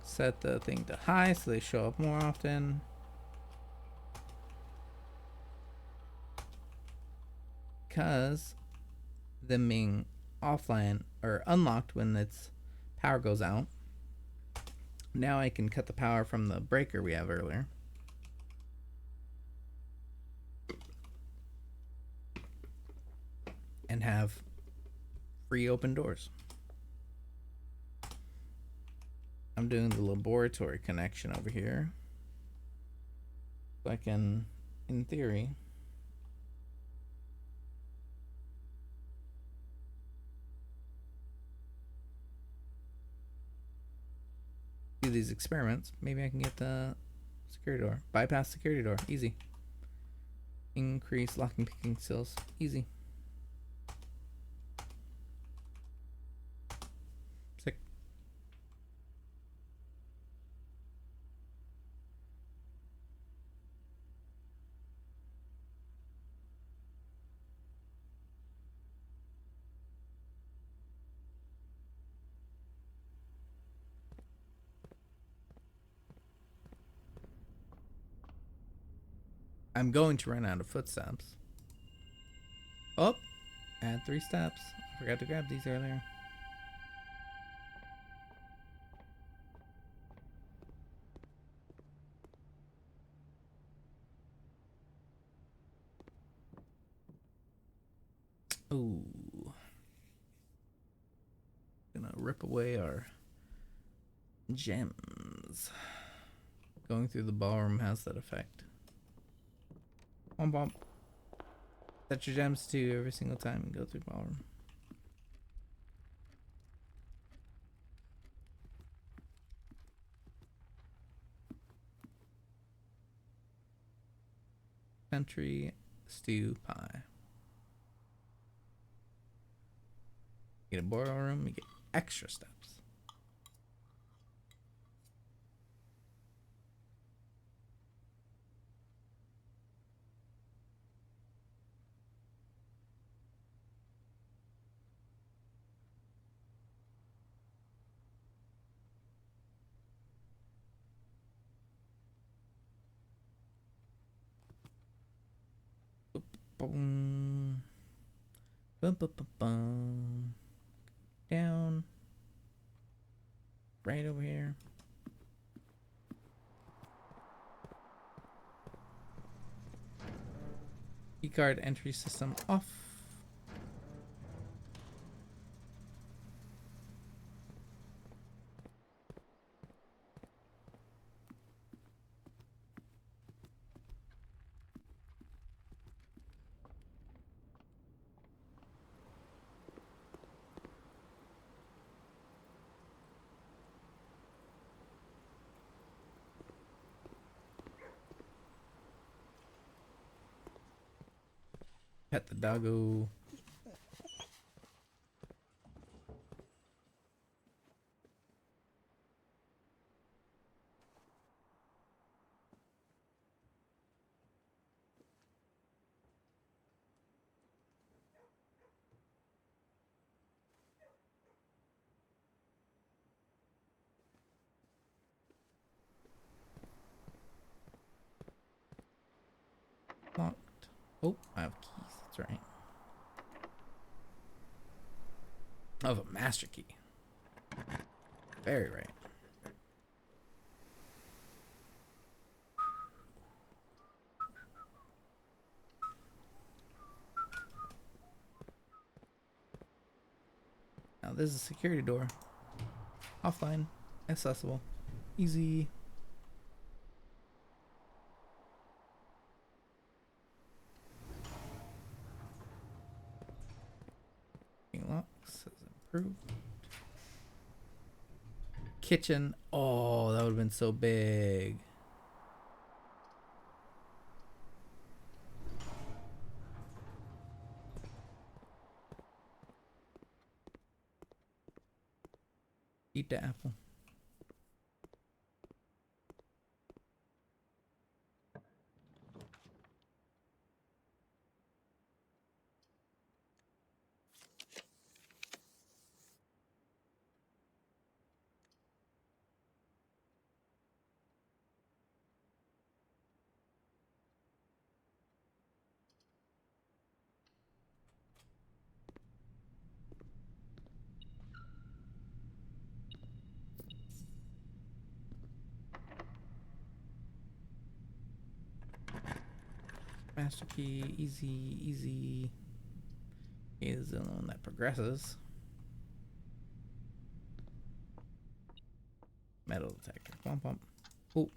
Set the thing to high so they show up more often. Because them being offline or unlocked when its power goes out. Now I can cut the power from the breaker we have earlier. And have free open doors. I'm doing the laboratory connection over here. So I can, in theory, do these experiments. Maybe I can get the security door. Bypass security door. Easy. Increase locking picking skills. Easy. Sick. I'm going to run out of footsteps. Oh, add 3 steps. I forgot to grab these earlier. Ooh. Gonna rip away our gems. Going through the ballroom has that effect. Womp womp. Set your gems to every single time and go through ballroom. Country stew pie. Get a ballroom, you get extra steps. Boom. Bum, bum, bum, bum. Down. Right over here. Keycard entry system off. Pet the doggo. Oh, I have keys. That's right. I have a master key. Very right. Now this is a security door. Offline. Accessible. Easy. Locks has improved. Kitchen. Oh, that would have been so big. Eat the apple. Master key. Easy, easy. Is the one that progresses. Metal detector. Bump, bump. Oh.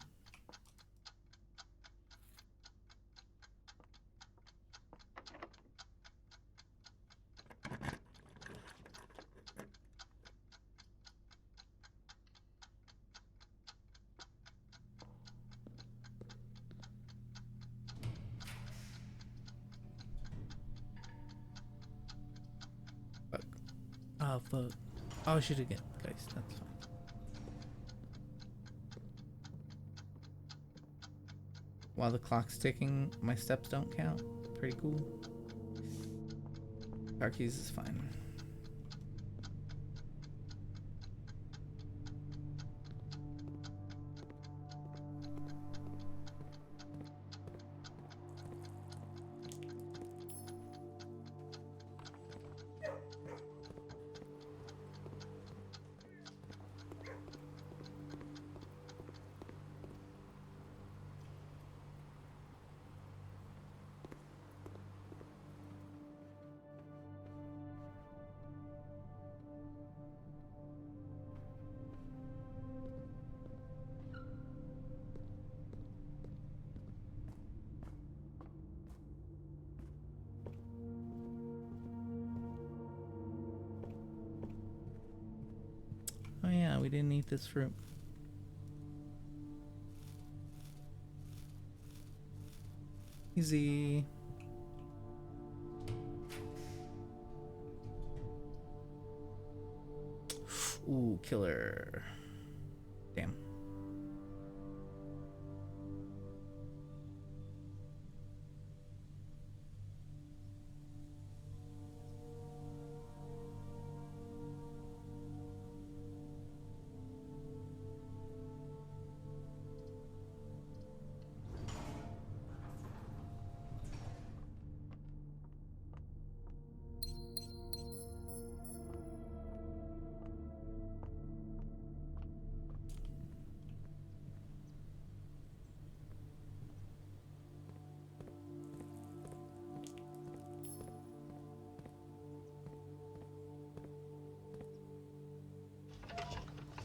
Fuck. Oh, fuck. Oh, shoot again. Guys, that's fine. While the clock's ticking, my steps don't count. Pretty cool. Car keys is fine. Oh yeah, we didn't eat this fruit. Easy. Ooh, killer. Damn.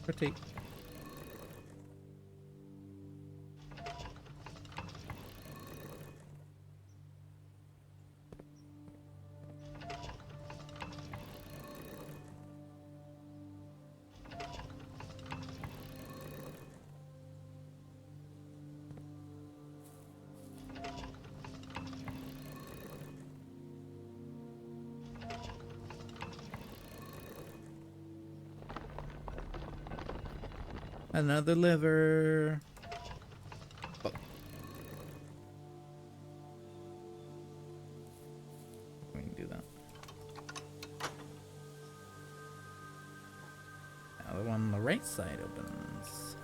Rotate. Another liver. Oh. We can do that. Now the one on the right side opens.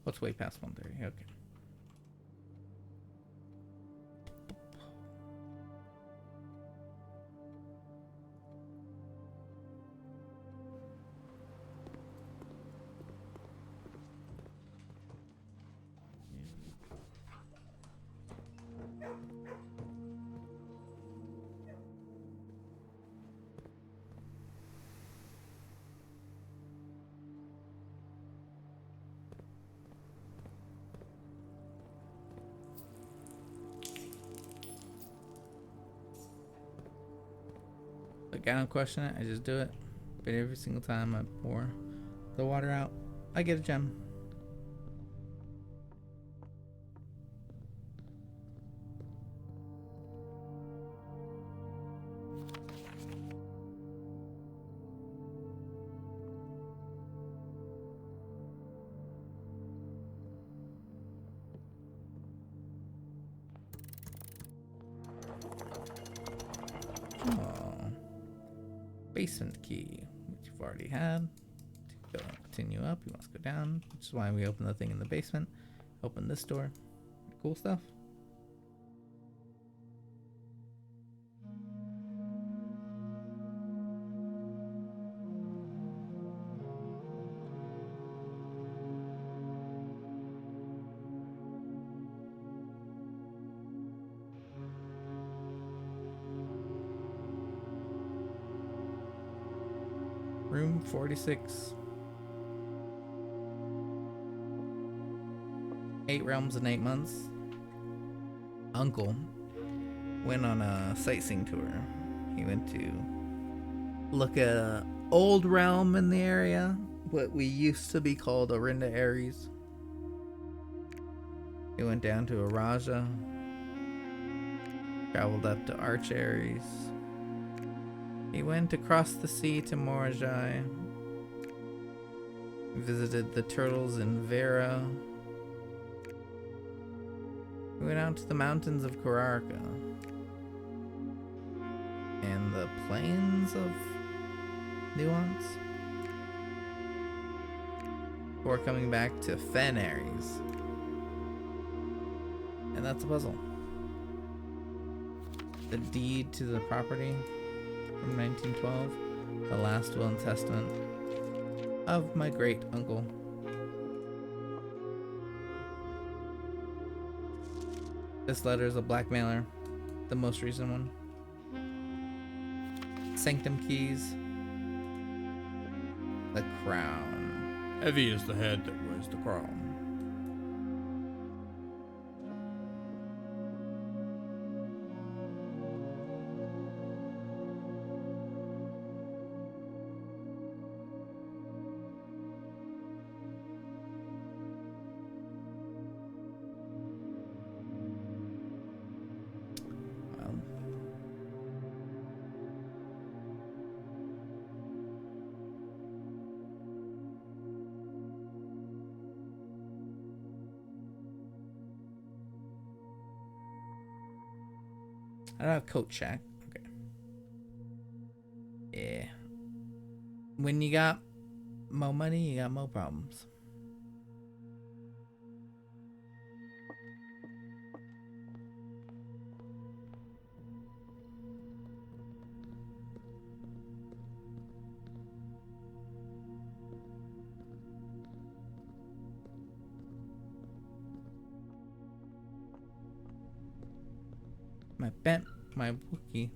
What's way past 1:30? Okay. Like, I don't question it. I just do it. But every single time I pour the water out, I get a gem. Oh. Basement key, which you've already had. To go continue up, you must go down, which is why we open the thing in the basement. Open this door. Cool stuff. Room 46. 8 realms in 8 months. Uncle went on a sightseeing tour. He went to look at a old realm in the area, what we used to be called Orinda Ares. He went down to Araja, traveled up to Arch Ares. He went across the sea to Morajai, visited the turtles in Vera. We went out to the mountains of Kararka and the plains of Nuance before coming back to Fen Ares. And that's a puzzle. The deed to the property from 1912, the last will and testament of my great uncle. This letter is a blackmailer, the most recent one. Sanctum keys. The crown. Heavy is the head that wears the crown. I don't have coat check. Okay. Yeah. When you got more money, you got more problems. My Wookie.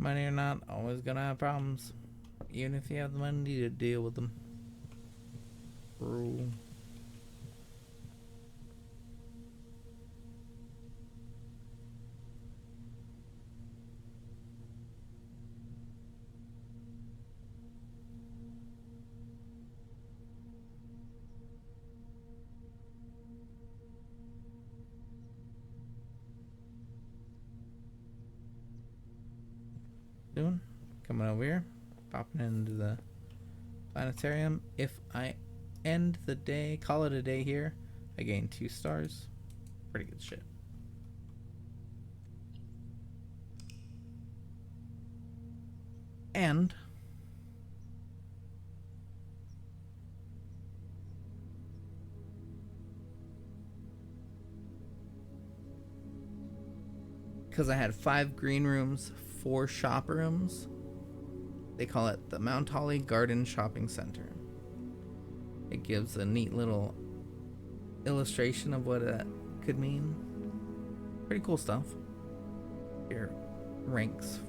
money or not, always gonna have problems. Even if you have the money to deal with them. Bro. Doing? Coming over here. Popping into the planetarium. If I end the day, call it a day here, I gain 2 stars. Pretty good shit. And because I had 5 green rooms, 4 shop rooms, they call it the Mount Holly Garden Shopping Center. It gives a neat little illustration of what that could mean. Pretty cool stuff. Here, ranks,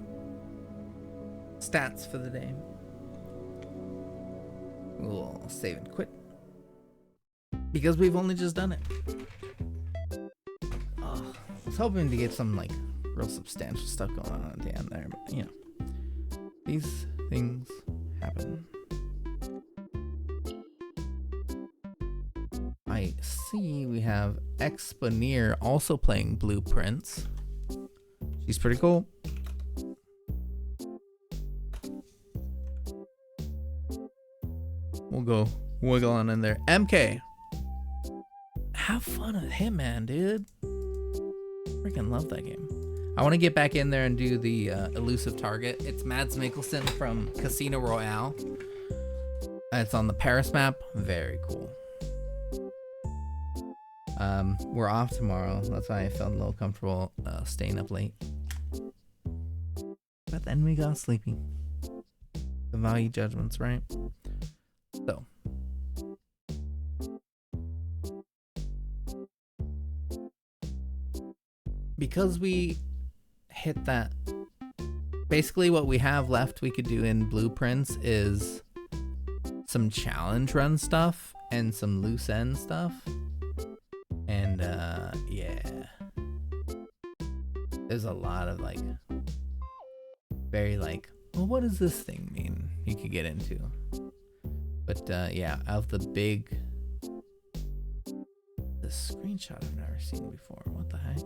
stats for the day. We'll save and quit because we've only just done it. I was hoping to get some like real substantial stuff going on at the end there, but you know, these things happen. I see we have Exponeer also playing Blueprints. She's pretty cool. We'll go wiggle on in there. MK, have fun with Hitman, dude. Freaking love that game. I want to get back in there and do the elusive target. It's Mads Mikkelsen from Casino Royale. It's on the Paris map. Very cool. We're off tomorrow. That's why I felt a little comfortable staying up late. But then we got sleepy. The value judgments, right? So. Because we hit that, basically what we have left we could do in Blueprints is some challenge run stuff and some loose end stuff. And yeah, there's a lot of like very like, well, what does this thing mean you could get into. But yeah, of the screenshot I've never seen before. What the heck?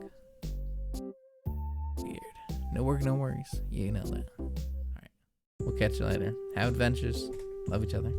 Weird. No work, no worries. You know that. All right. We'll catch you later. Have adventures. Love each other.